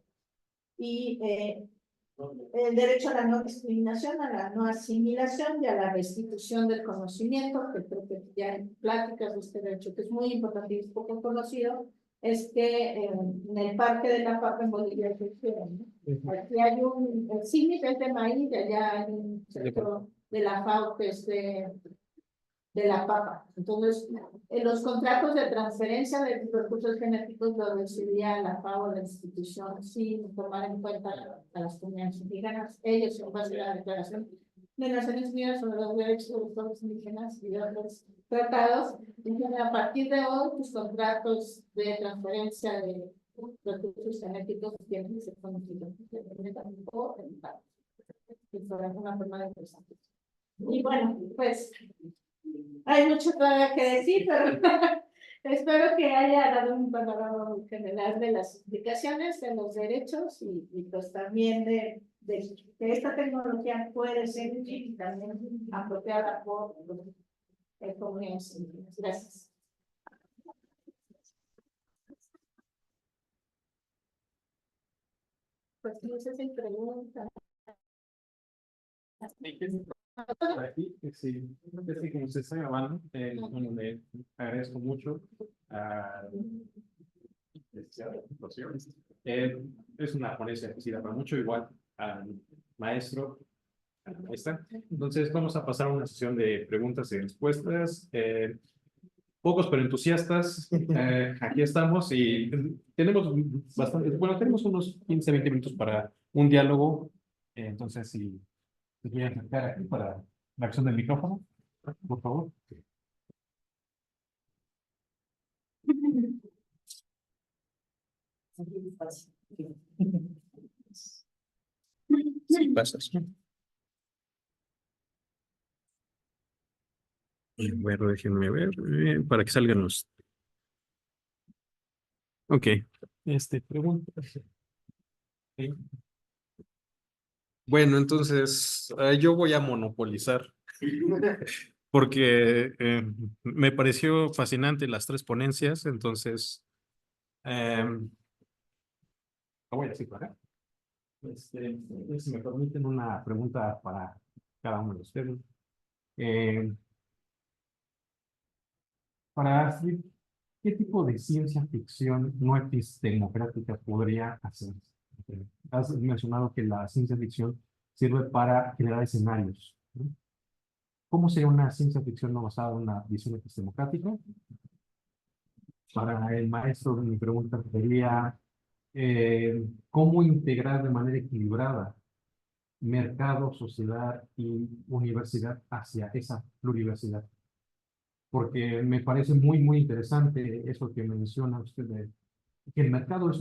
Y el derecho a la no discriminación, a la no asimilación y a la restitución del conocimiento, que creo que ya hay pláticas de este derecho, que es muy importante y es poco conocido, es que en el Parque de la Papa en Bolivia aquí hay un CIMIC, es de maíz, y allá hay un centro de la FAO que es de la papa. Entonces, en los contratos de transferencia de recursos genéticos lo recibía la FAO, la institución, sin tomar en cuenta a las comunidades indígenas. Ellos son base de la Declaración de Naciones Unidas sobre los Derechos de los Pueblos Indígenas y de otros tratados. Entonces, a partir de hoy, los contratos de transferencia de recursos genéticos tienen que ser conocidos o en parte. Es una forma de interesante. Y bueno, pues hay mucho todavía que decir, pero espero que haya dado un panorama general de las implicaciones, de los derechos y pues también de que esta tecnología puede ser útil y también apropiada por comunidades indígenas. Gracias. Pues no sé si preguntas. Aquí, sí, es que como se está grabando, bueno, le agradezco mucho Es una ponencia que sí da para mucho, igual al maestro, a la maestra. Entonces vamos a pasar a una sesión de preguntas y respuestas. Pocos pero entusiastas, aquí estamos y tenemos bastante, bueno, tenemos unos 15, 20 minutos para un diálogo. Entonces, si te voy a acercar aquí para la acción del micrófono, por favor. Sí, pasas. Bueno, déjenme ver para que salgan los. Ok. Pregunta. Ok. Bueno, entonces yo voy a monopolizar porque me pareció fascinante las tres ponencias, entonces lo voy a decir para acá. Si me permiten una pregunta para cada uno de ustedes. Para Astrid, ¿qué tipo de ciencia ficción no epistemocrática podría hacer? Has mencionado que la ciencia ficción sirve para generar escenarios, ¿no? ¿Cómo sería una ciencia ficción no basada en una visión epistemocrática? Para el maestro, mi pregunta sería, ¿cómo integrar de manera equilibrada mercado, sociedad y universidad hacia esa pluriversidad? Porque me parece muy, muy interesante eso que menciona usted de que el mercado es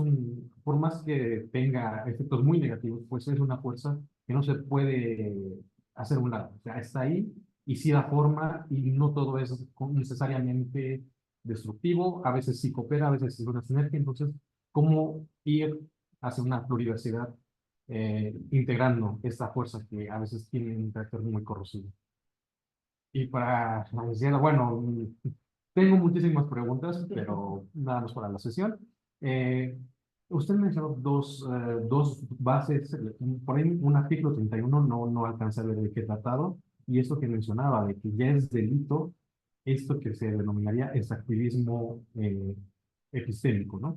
por más que tenga efectos muy negativos, pues es una fuerza que no se puede hacer a un lado. O sea, está ahí y sí da forma y no todo es necesariamente destructivo. A veces sí coopera, a veces es una sinergia. Entonces, ¿cómo ir hacia una pluriversidad integrando esta fuerza que a veces tiene un carácter muy corrosivo? Y para la necesidad, bueno, tengo muchísimas preguntas, pero nada más para la sesión. Eh, Usted mencionó dos bases, por ahí un artículo 31 no alcanza a ver de qué tratado, y esto que mencionaba, de que ya es delito, esto que se denominaría extractivismo epistémico, ¿no?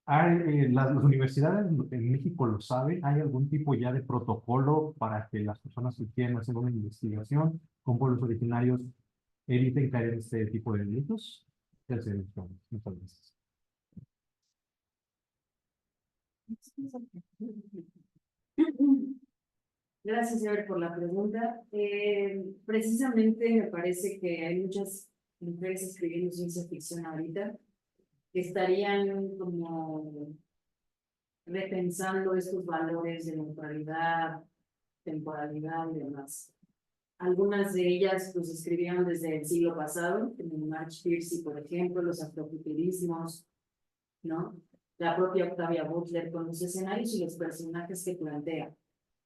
Las universidades en México lo saben, ¿hay algún tipo ya de protocolo para que las personas que quieren hacer una investigación con pueblos originarios eviten caer en este tipo de delitos? Muchas gracias. Gracias, Ever, por la pregunta. Precisamente me parece que hay muchas mujeres escribiendo ciencia ficción ahorita que estarían como repensando estos valores de neutralidad, temporalidad y demás. Algunas de ellas pues escribieron desde el siglo pasado, como Marge Piercy, por ejemplo, los afrofuturismos, ¿no? La propia Octavia Butler con los escenarios y los personajes que plantea.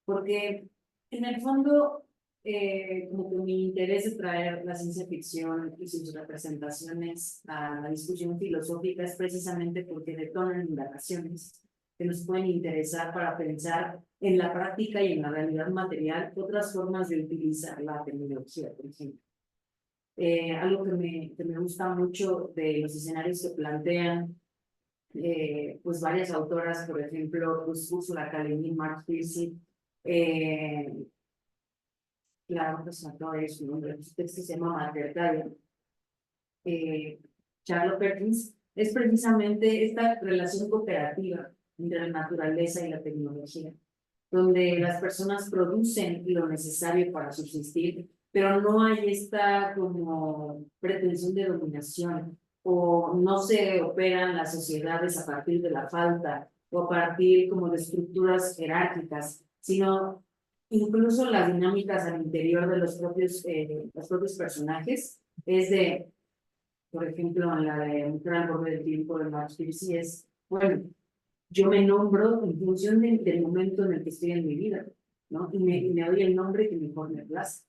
Porque en el fondo, como que mi interés de traer la ciencia ficción y sus representaciones a la discusión filosófica es precisamente porque detonan indagaciones que nos pueden interesar para pensar en la práctica y en la realidad material otras formas de utilizar la tecnología, por ejemplo. Algo que me gusta mucho de los escenarios que plantean pues varias autoras, por ejemplo, pues Ursula K. Le Guin, Marge Piercy, la otra autora es su nombre, su texto se llama Matertalia, Charlotte Perkins, es precisamente esta relación cooperativa entre la naturaleza y la tecnología, donde las personas producen lo necesario para subsistir, pero no hay esta como pretensión de dominación, o no se operan las sociedades a partir de la falta, o a partir como de estructuras jerárquicas, sino incluso las dinámicas al interior de los propios personajes, es de, por ejemplo, en la de Mujer al borde del tiempo de Marge Piercy, es, bueno, yo me nombro en función del momento en el que estoy en mi vida, ¿no? Y me doy el nombre que mejor me place,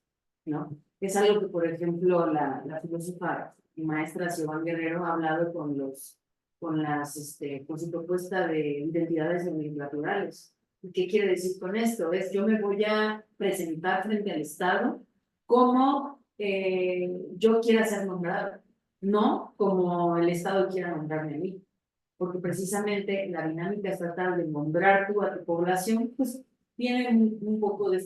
¿no? Es algo que, por ejemplo, la filósofa y maestra Siobhan Guerrero ha hablado con su propuesta de identidades naturales. ¿Qué quiere decir con esto? Es yo me voy a presentar frente al Estado como yo quiera ser nombrado, no como el Estado quiera nombrarme a mí. porque precisamente la dinámica estatal de nombrar tú a tu población, pues tiene un poco de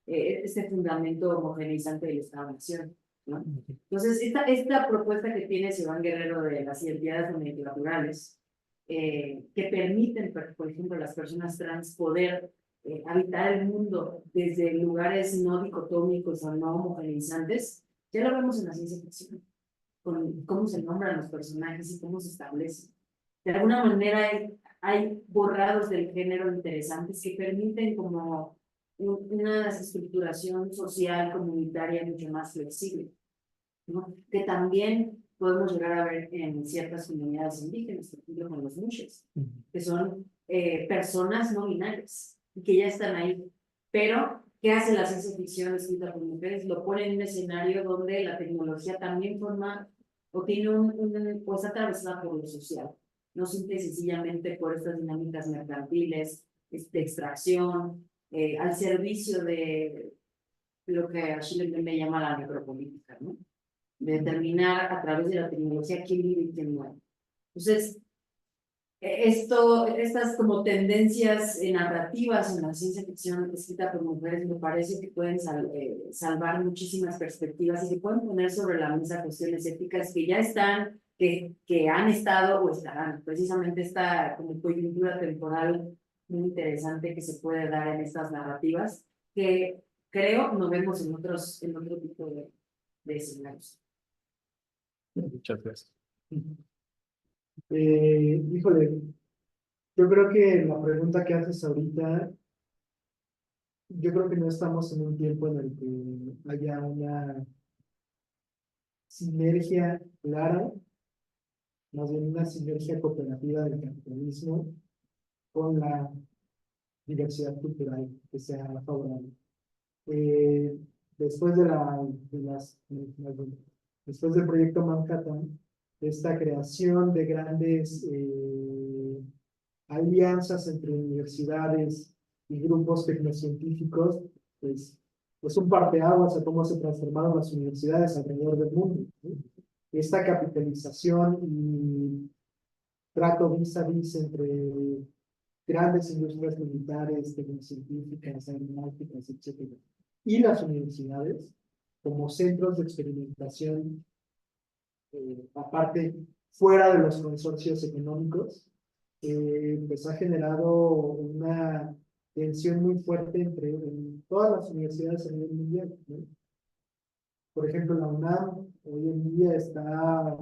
este fundamento homogeneizante del Estado-Nación, ¿no? Entonces, esta propuesta que tiene Iván Guerrero de las identidades multiculturales, que permiten, por ejemplo, a las personas trans poder habitar el mundo desde lugares no dicotómicos o no homogeneizantes, ya lo vemos en la ciencia ficción, con cómo se nombran los personajes y cómo se establecen. De alguna manera hay borrados del género interesantes que permiten como una estructuración social, comunitaria mucho más flexible, ¿no? Que también podemos llegar a ver en ciertas comunidades indígenas, por ejemplo con los muxes, que son personas no binarias y que ya están ahí. Pero, ¿qué hace la ciencia ficción escrita por mujeres? Lo pone en un escenario donde la tecnología también forma o tiene o está atravesada por lo social, no simple y sencillamente por estas dinámicas mercantiles, de extracción, al servicio de lo que Achille Mbembe llama la necropolítica, ¿no? De determinar a través de la tecnología quién vive y quién muere. Entonces, estas como tendencias narrativas en la ciencia ficción escrita por mujeres me parece que pueden salvar muchísimas perspectivas y que pueden poner sobre la mesa cuestiones éticas que ya están, que han estado o estarán. Precisamente esta como coyuntura temporal muy interesante que se puede dar en estas narrativas, que creo no vemos en otro tipo de escenarios. Muchas gracias. Híjole, yo creo que la pregunta que haces ahorita, yo creo que no estamos en un tiempo en el que haya una sinergia clara, más bien una sinergia cooperativa del capitalismo con la diversidad cultural que sea favorable. Después después del proyecto Manhattan, esta creación de grandes alianzas entre universidades y grupos tecnocientíficos, pues es un parteaguas a cómo se transformaron las universidades alrededor del mundo, ¿sí? Esta capitalización y trato vis a vis entre grandes industrias militares, tecnocientíficas, aeronáuticas, etcétera, y las universidades como centros de experimentación, aparte, fuera de los consorcios económicos, pues ha generado una tensión muy fuerte entre todas las universidades a nivel mundial, ¿no? Por ejemplo, la UNAM hoy en día está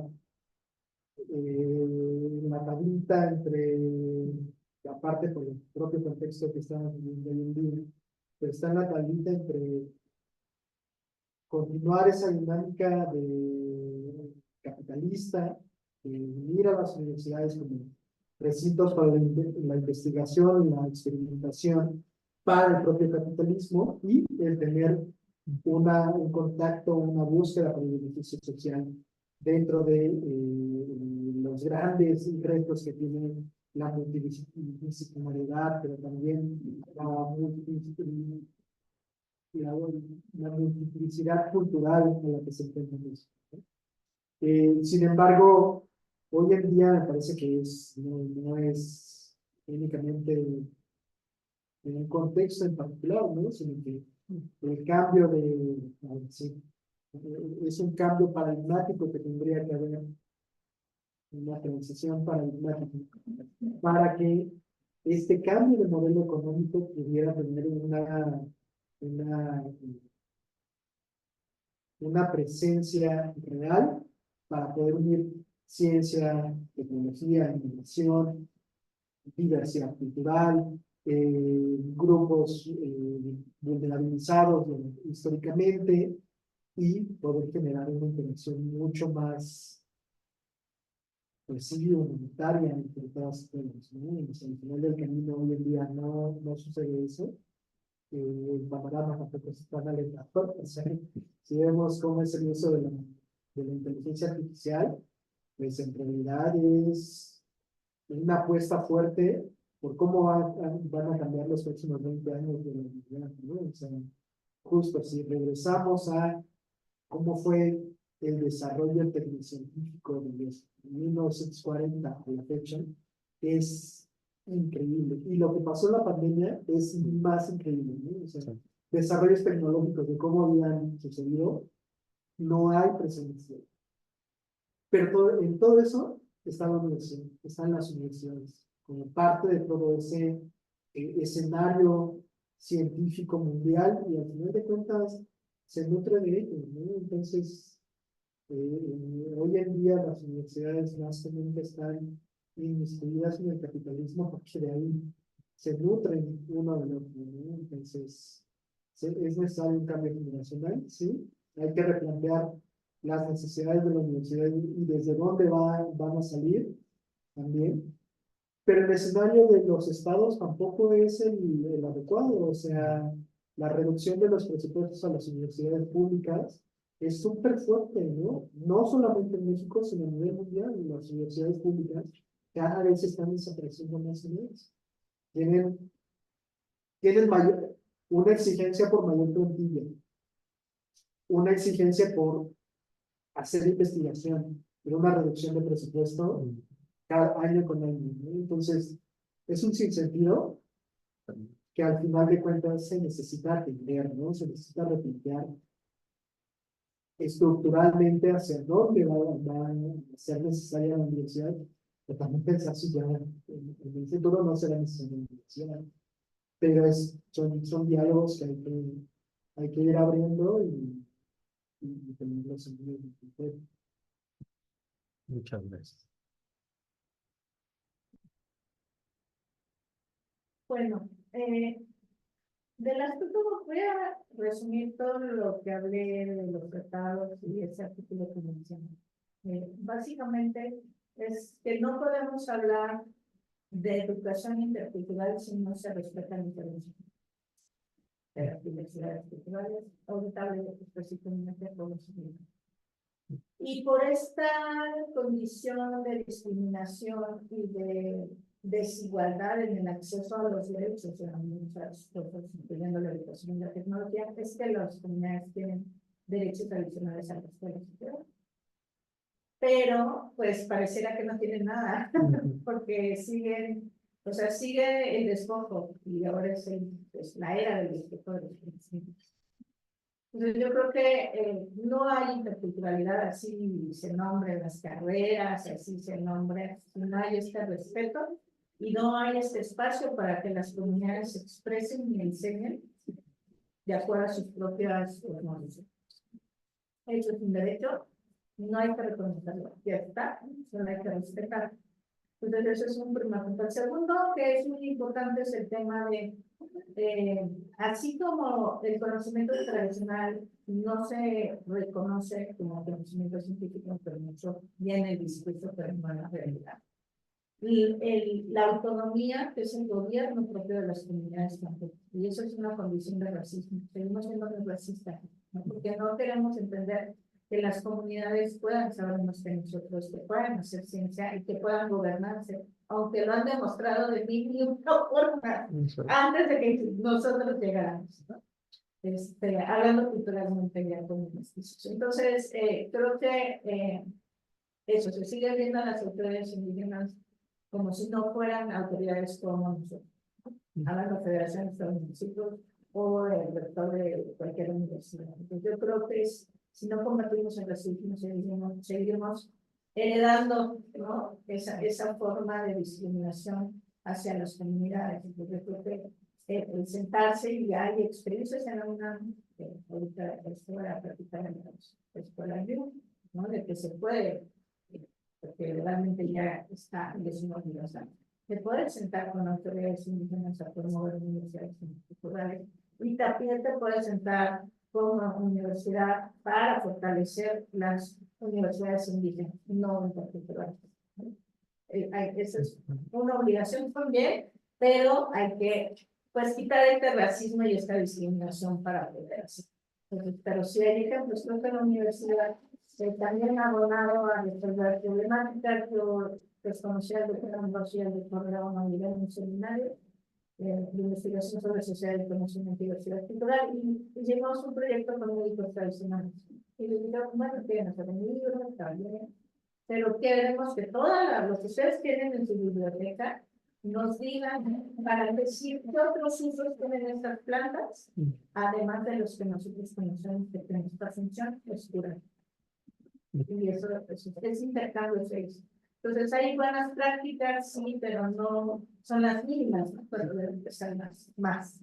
en la tablita entre, aparte por el propio contexto que estamos viviendo hoy en día, pero está en la tablita entre continuar esa dinámica de capitalista, de unir a las universidades como recintos para la investigación y la experimentación para el propio capitalismo y el tener un contacto, una búsqueda por el beneficio social dentro de los grandes retos que tiene la multidisciplinaridad, pero también la multiplicidad cultural en la que se enfrentamos. Sin embargo, hoy en día me parece que no es únicamente en un contexto en particular, ¿no? Sino que el cambio sí, es un cambio paradigmático que tendría que haber, una transición paradigmática para que este cambio de modelo económico pudiera tener una presencia real para poder unir ciencia, tecnología, innovación, diversidad cultural, grupos vulnerabilizados históricamente y poder generar una interacción mucho más, pues sí, humanitaria entre todas las, ¿no? Al final del camino hoy en día no sucede eso. El panorama tampoco es tan alentador. O sea, si vemos cómo es el uso de la inteligencia artificial, pues en realidad es una apuesta fuerte por cómo van a cambiar los próximos 20 años de la humanidad, ¿no? O sea, justo si regresamos a cómo fue el desarrollo tecnocientífico desde 1940 a la fecha es increíble. Y lo que pasó en la pandemia es más increíble, ¿no? O sea, desarrollos tecnológicos de cómo habían sucedido, no hay precedentes. Pero en todo eso está la universidad, están las universidades, como parte de todo ese escenario científico mundial, y al final de cuentas se nutre de ello, ¿no? Entonces, hoy en día las universidades más que nunca están inmiscuidas en el capitalismo, porque de ahí se nutren uno del otro, ¿no? Entonces, es necesario un cambio generacional, sí, hay que replantear las necesidades de la universidad y desde dónde van a salir también. Pero el escenario de los estados tampoco es el adecuado. O sea, la reducción de los presupuestos a las universidades públicas es súper fuerte, ¿no? No solamente en México, sino a nivel mundial. Las universidades públicas cada vez están desapareciendo más y más. Tienen una exigencia por mayor plantilla, una exigencia por hacer investigación, pero una reducción de presupuesto cada año con año, ¿no? Entonces, es un sinsentido que al final de cuentas se necesita atender, ¿no? Se necesita replantear estructuralmente hacia dónde va a ser necesaria la universidad, pero también pensar si ya en el futuro no será necesaria la universidad. Pero son diálogos que hay que ir abriendo y tenerlos en mente. Muchas gracias. Bueno, del aspecto voy a resumir todo lo que hablé de los tratados y ese artículo que mencioné. Básicamente es que no podemos hablar de educación intercultural si no se respeta la intervención de las diversidades culturales, ahorita hablo específicamente de los indígenas. Y por esta condición de discriminación y de desigualdad en el acceso a los derechos de muchas cosas, incluyendo la educación y la tecnología, es que las comunidades tienen derechos adicionales a la escuela superior. Pero, pues, pareciera que no tienen nada, porque o sea, sigue el despojo, y ahora es la era del despojo de los conocimientos. Entonces, yo creo que no hay interculturalidad, así se nombren las carreras, así se nombre, no hay este respeto y no hay este espacio para que las comunidades se expresen y enseñen de acuerdo a sus propias normas. Eso es un derecho, no hay que reconocerlo, ya está, solo hay que respetar. Entonces, eso es un primer punto. El segundo, que es muy importante, es el tema de así como el conocimiento tradicional no se reconoce como conocimiento científico, pero mucho viene el discurso, pero no la realidad. La autonomía, que es el gobierno propio de las comunidades tampoco. Y eso es una condición de racismo. Seguimos siendo muy racistas, ¿no? Porque no queremos entender que las comunidades puedan saber más que nosotros, que puedan hacer ciencia y que puedan gobernarse, aunque lo han demostrado de mil y una formas antes de que nosotros llegáramos, ¿no? Hablando culturalmente ya con mestizos. Entonces, creo que eso, se sigue viendo a las autoridades indígenas como si no fueran autoridades como nosotros. Hablando de federaciones de los municipios o el rector de cualquier universidad. Entonces, yo creo que si no convertimos en racismo, seguimos heredando, ¿no? esa forma de discriminación hacia las comunidades. Entonces, yo creo que el sentarse y hay experiencias en la UNAM, ahorita esto voy a platicar en la escuela, ¿no? De que se puede, porque realmente ya está en décimos universal. Se puede sentar con autoridades indígenas a promover universidades culturales y también te puedes sentar con una universidad para fortalecer las universidades indígenas, no interculturales. Esa es una obligación también, pero hay que pues quitar este racismo y esta discriminación para poder hacer. Pero si hay ejemplos, creo que la universidad también ha abonado a resolver problemáticas. Yo desconocía el doctorado de programa a nivel de un seminario de investigación sobre sociedad y conocimiento y diversidad cultural y llevamos un proyecto con médicos tradicionales. Y les digo, bueno, que nos den libros, también. Pero queremos que todos los que ustedes tienen en su biblioteca nos digan para decir qué otros usos tienen estas plantas, además de los que nosotros conocemos que nuestra función es curar. Y eso es intercambio seis. Entonces hay buenas prácticas, sí, pero no son las mínimas, ¿no? Pero deben ser más.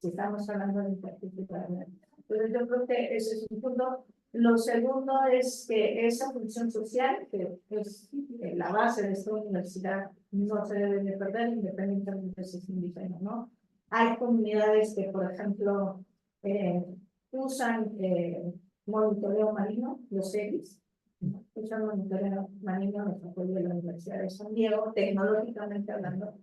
Si estamos hablando de interculturalidad. Entonces yo creo que ese es un punto. Lo segundo es que esa función social, que es la base de esta universidad, no se debe de perder independientemente de si es indígena, ¿no? Hay comunidades que, por ejemplo, usan monitoreo marino, los ERIs, usan monitoreo marino en el apoyo de la Universidad de San Diego, tecnológicamente hablando.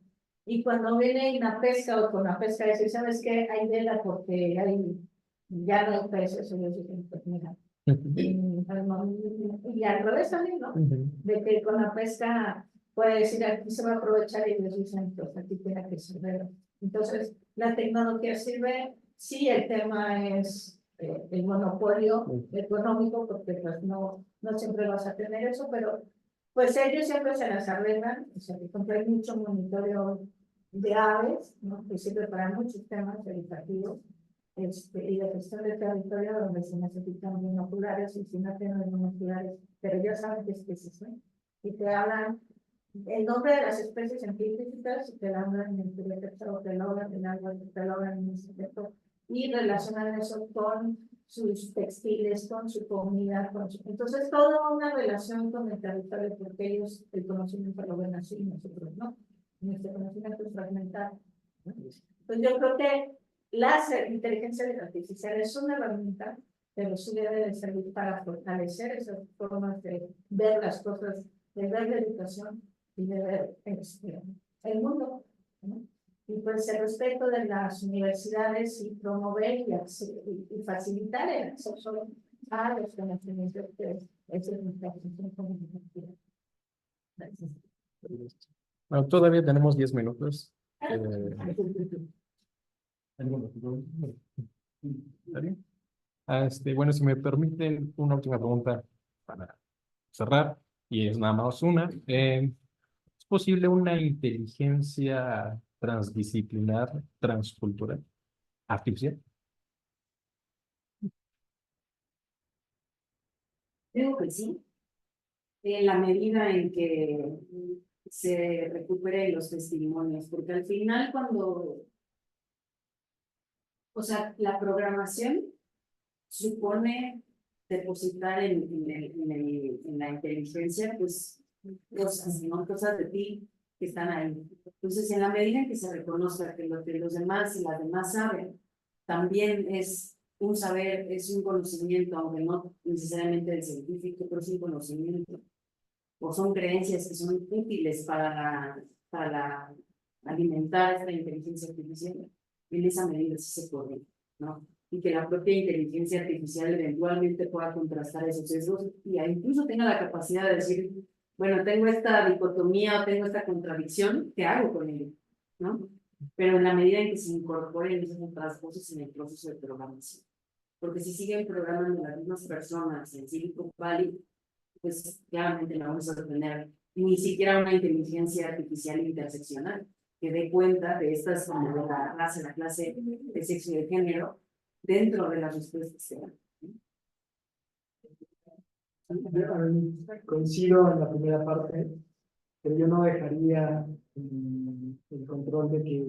Y cuando viene una pesca o con la pesca, dice, ¿sabes qué? Hay vela porque ya no hay peces, y ellos dicen, pues mira. Y al revés también, ¿no? De que con la pesca puede decir, aquí se va a aprovechar y ellos dicen, pues aquí tiene que servir. Entonces, la tecnología sirve, sí, el tema es el monopolio económico, porque pues no siempre vas a tener eso, pero pues ellos siempre se las arreglan, o sea, que hay mucho monitoreo de aves, ¿no? Que sirve para muchos temas educativos, y de gestión de territorio donde se necesitan binoculares y si no tienen binoculares, pero ya saben qué especies son, y te hablan el nombre de las especies científicas, y te hablan en el texto, te lo hablan en algo, te lo hablan en el secreto, y relacionan eso con sus textiles, con su comida, entonces toda una relación con el territorio, porque ellos el conocimiento lo ven así y nosotros no, nuestro conocimiento es fragmentado, ¿no? Entonces yo creo que la inteligencia artificial es una herramienta, pero sí debe de servir para fortalecer esas formas de ver las cosas, de ver la educación y de ver el mundo, ¿no? Y pues el respeto de las universidades y promover y facilitar el acceso a los conocimientos que es nuestra función comunicativa. Gracias. Bueno, todavía tenemos 10 minutos. ¿Está bien? Bueno, si me permiten una última pregunta para cerrar, y es nada más una. ¿Es posible una inteligencia transdisciplinar, transcultural, artificial? Creo que sí, en la medida en que se recuperen los testimonios, porque al final o sea, la programación supone depositar en la inteligencia, pues, cosas, ¿no? Cosas de ti que están ahí. Entonces, en la medida en que se reconozca que lo que los demás y las demás saben, también es un saber, es un conocimiento, aunque no necesariamente del científico, pero es un conocimiento, o son creencias que son útiles para alimentar esta inteligencia artificial, en esa medida sí se puede, ¿no? Y que la propia inteligencia artificial eventualmente pueda contrastar esos sesgos y incluso tenga la capacidad de decir, bueno, tengo esta dicotomía o tengo esta contradicción, ¿qué hago con ello? ¿No? Pero en la medida en que se incorporen esas otras cosas en el proceso de programación. Porque si siguen programando las mismas personas en Silicon Valley, pues claramente no vamos a tener ni siquiera una inteligencia artificial interseccional que dé cuenta de estas como de la raza, la clase de sexo y de género dentro de las respuestas que dan. Coincido en la primera parte, pero yo no dejaría el control de que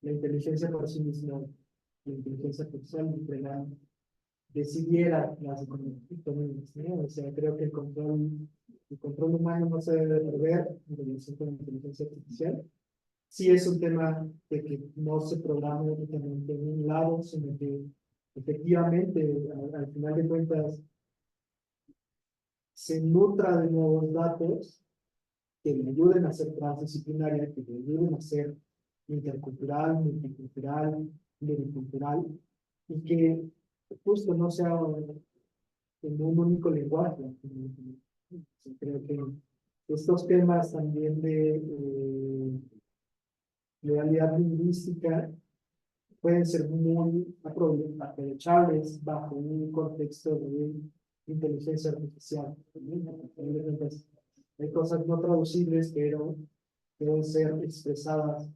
la inteligencia por sí misma, la inteligencia artificial, decidiera las economías, ¿no? O sea, creo que el control humano no se debe perder en relación con la inteligencia artificial. Sí es un tema de que no se programa únicamente en un lado, sino que efectivamente, al final de cuentas, se nutra de nuevos datos que le ayuden a ser transdisciplinaria, que le ayuden a ser intercultural, multicultural, pluricultural, y que justo no sea en un único lenguaje. Creo que estos temas también de realidad lingüística pueden ser muy aprovechables bajo un contexto de inteligencia artificial. Entonces, hay cosas no traducibles, pero deben ser expresadas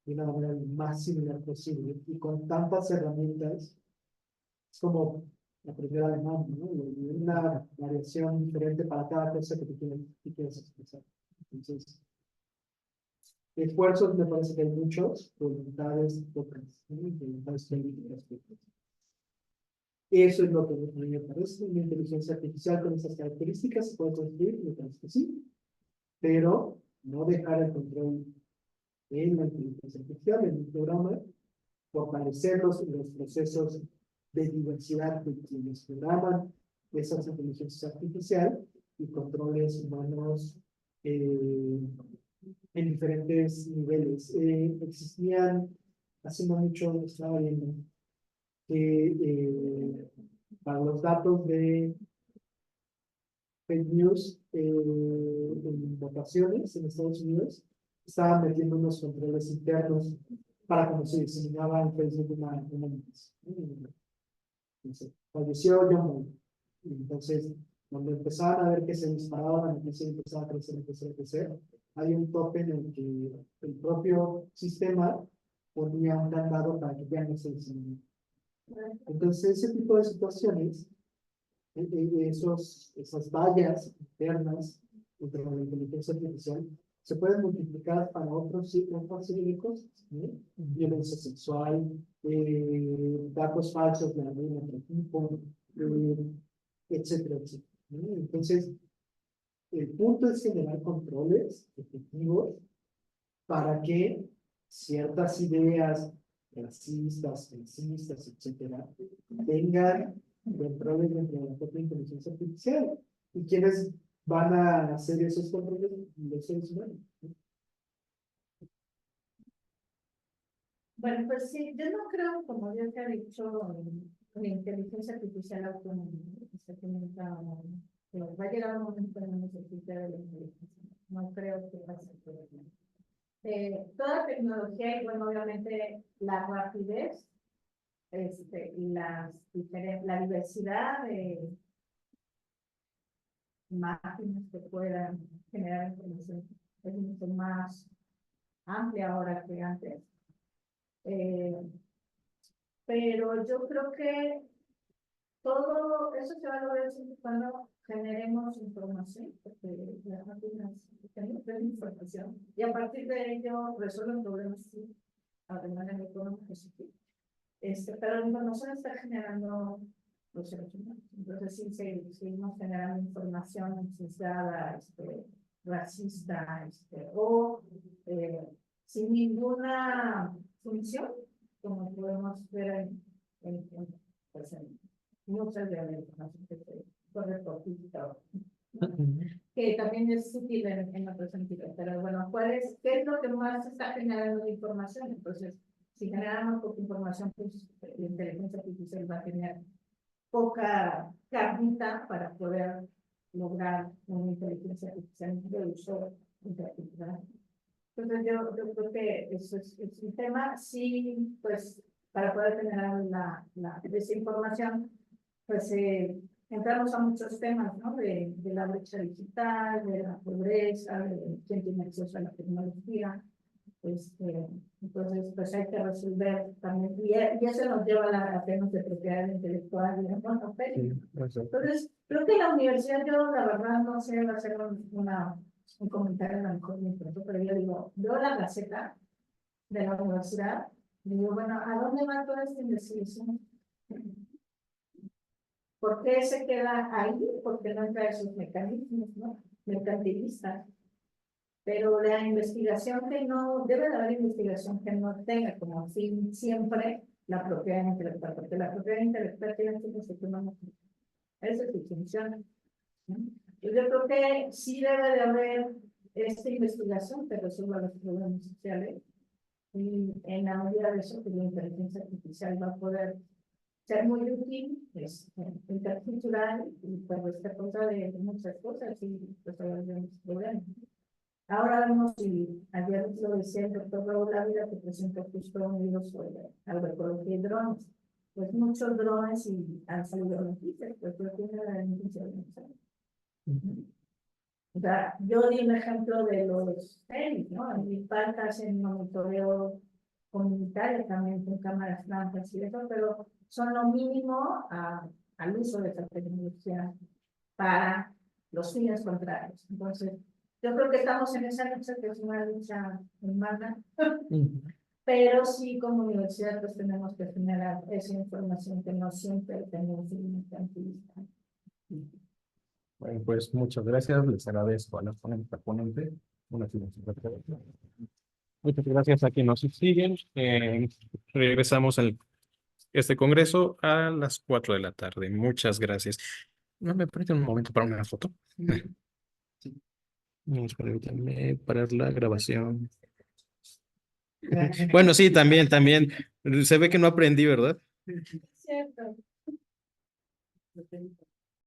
de una manera lo más similar posible. Y con tantas herramientas, es como aprender alemán, ¿no? Una variación diferente para cada cosa que tú quieres expresar. Entonces, esfuerzos me parece que hay muchos, voluntades pocas, ¿no? Voluntades políticas pocas. Eso es lo que a mí me parece. Una inteligencia artificial con esas características se puede construir, me parece que sí, pero no dejar el control en la inteligencia artificial, en el programa, fortalecer los procesos de diversidad de quienes programan esas inteligencias artificiales y controles humanos en diferentes niveles. Existían, hace no mucho estaba viendo que para los datos de fake news en votaciones en Estados Unidos, estaban metiendo unos controles internos para cómo se diseminaba en Facebook una noticia. Entonces, falleció John Bolton. Entonces, cuando empezaban a ver que se disparaba la noticia y empezaba a crecer, hay un tope en el que el propio sistema ponía un candado para que ya no se diseminara. Entonces, ese tipo de situaciones, esas vallas internas entre la inteligencia artificial, se pueden multiplicar para otras serie de cosas, ¿no? Violencia sexual, datos falsos de algún otro tipo, etcétera, etcétera, ¿no? Entonces, el punto es generar controles efectivos para que ciertas ideas racistas, sexistas, etcétera, tengan controles dentro de la propia inteligencia artificial. ¿Y quiénes van a hacer esos controles? Los seres humanos, ¿no? Bueno, pues sí, yo no creo, como yo te he dicho, en la inteligencia artificial autónoma. Va a llegar un momento en el que necesite de la inteligencia. No creo que va a ser por toda tecnología y, bueno, obviamente la rapidez y la diversidad de máquinas que puedan generar información es mucho más amplia ahora que antes. Pero yo creo que todo eso se va a lograr siempre cuando generemos información, porque las máquinas tienen información y a partir de ello resuelven problemas sí, de manera económica, sí. Pero la información está generando los seres humanos. Entonces, si seguimos generando información sesgada, racista, o sin ninguna función, como podemos ver pues, en muchas de las información que se corre por TikTok, que también es útil en la presente. Pero bueno, ¿qué es lo que más está generando de información? Entonces, si generamos poca información, pues la inteligencia artificial va a tener poca carnita para poder lograr una inteligencia artificial de uso interactividad. Entonces yo creo que eso es un tema, sí, pues para poder generar la desinformación, pues entramos a muchos temas, ¿no? De la brecha digital, de la pobreza, de quién tiene acceso a la tecnología. Entonces, pues hay que resolver también, y eso nos lleva a temas de propiedad intelectual y de papel. Entonces, creo que la universidad, yo la verdad no sé, va a hacer un comentario a lo mejor muy pronto, pero yo digo, veo la gaceta de la universidad, y digo, bueno, ¿a dónde va toda esta investigación? ¿Por qué se queda ahí? Porque no entra esos mecanismos, ¿no? Mercantilistas. Pero la investigación que no, debe de haber investigación que no tenga como fin siempre la propiedad intelectual, porque la propiedad intelectual tiene que ser una. Esa es su función. Yo creo que sí debe de haber esta investigación que resuelva los problemas sociales, y en la medida de eso, que la inteligencia artificial va a poder ser muy útil, intercultural, y pues esta cosa de muchas cosas y resolver los problemas. Ahora vemos, y ayer lo decía el doctor Raúl Ávila, que presentó justo un libro sobre agroecología y drones. Pues muchos drones y han salido noticias, pues yo tiene la denuncia de o sea, yo di un ejemplo de los tenis, ¿no? En mi parte hacen monitoreo comunitario también con cámaras blancas y eso, pero son lo mínimo al uso de esta tecnología para los fines contrarios. Entonces, yo creo que estamos en esa lucha, que es una lucha humana, pero sí como universidad pues tenemos que generar esa información que no siempre tenemos en mercantilista. Bueno, pues muchas gracias. Les agradezco a la ponente. Muchas gracias a quienes nos siguen. Regresamos al este congreso a las 4 de la tarde. Muchas gracias. ¿No me permiten un momento para una foto? Permítanme parar la grabación. Bueno, sí, también. Se ve que no aprendí, ¿verdad? Cierto.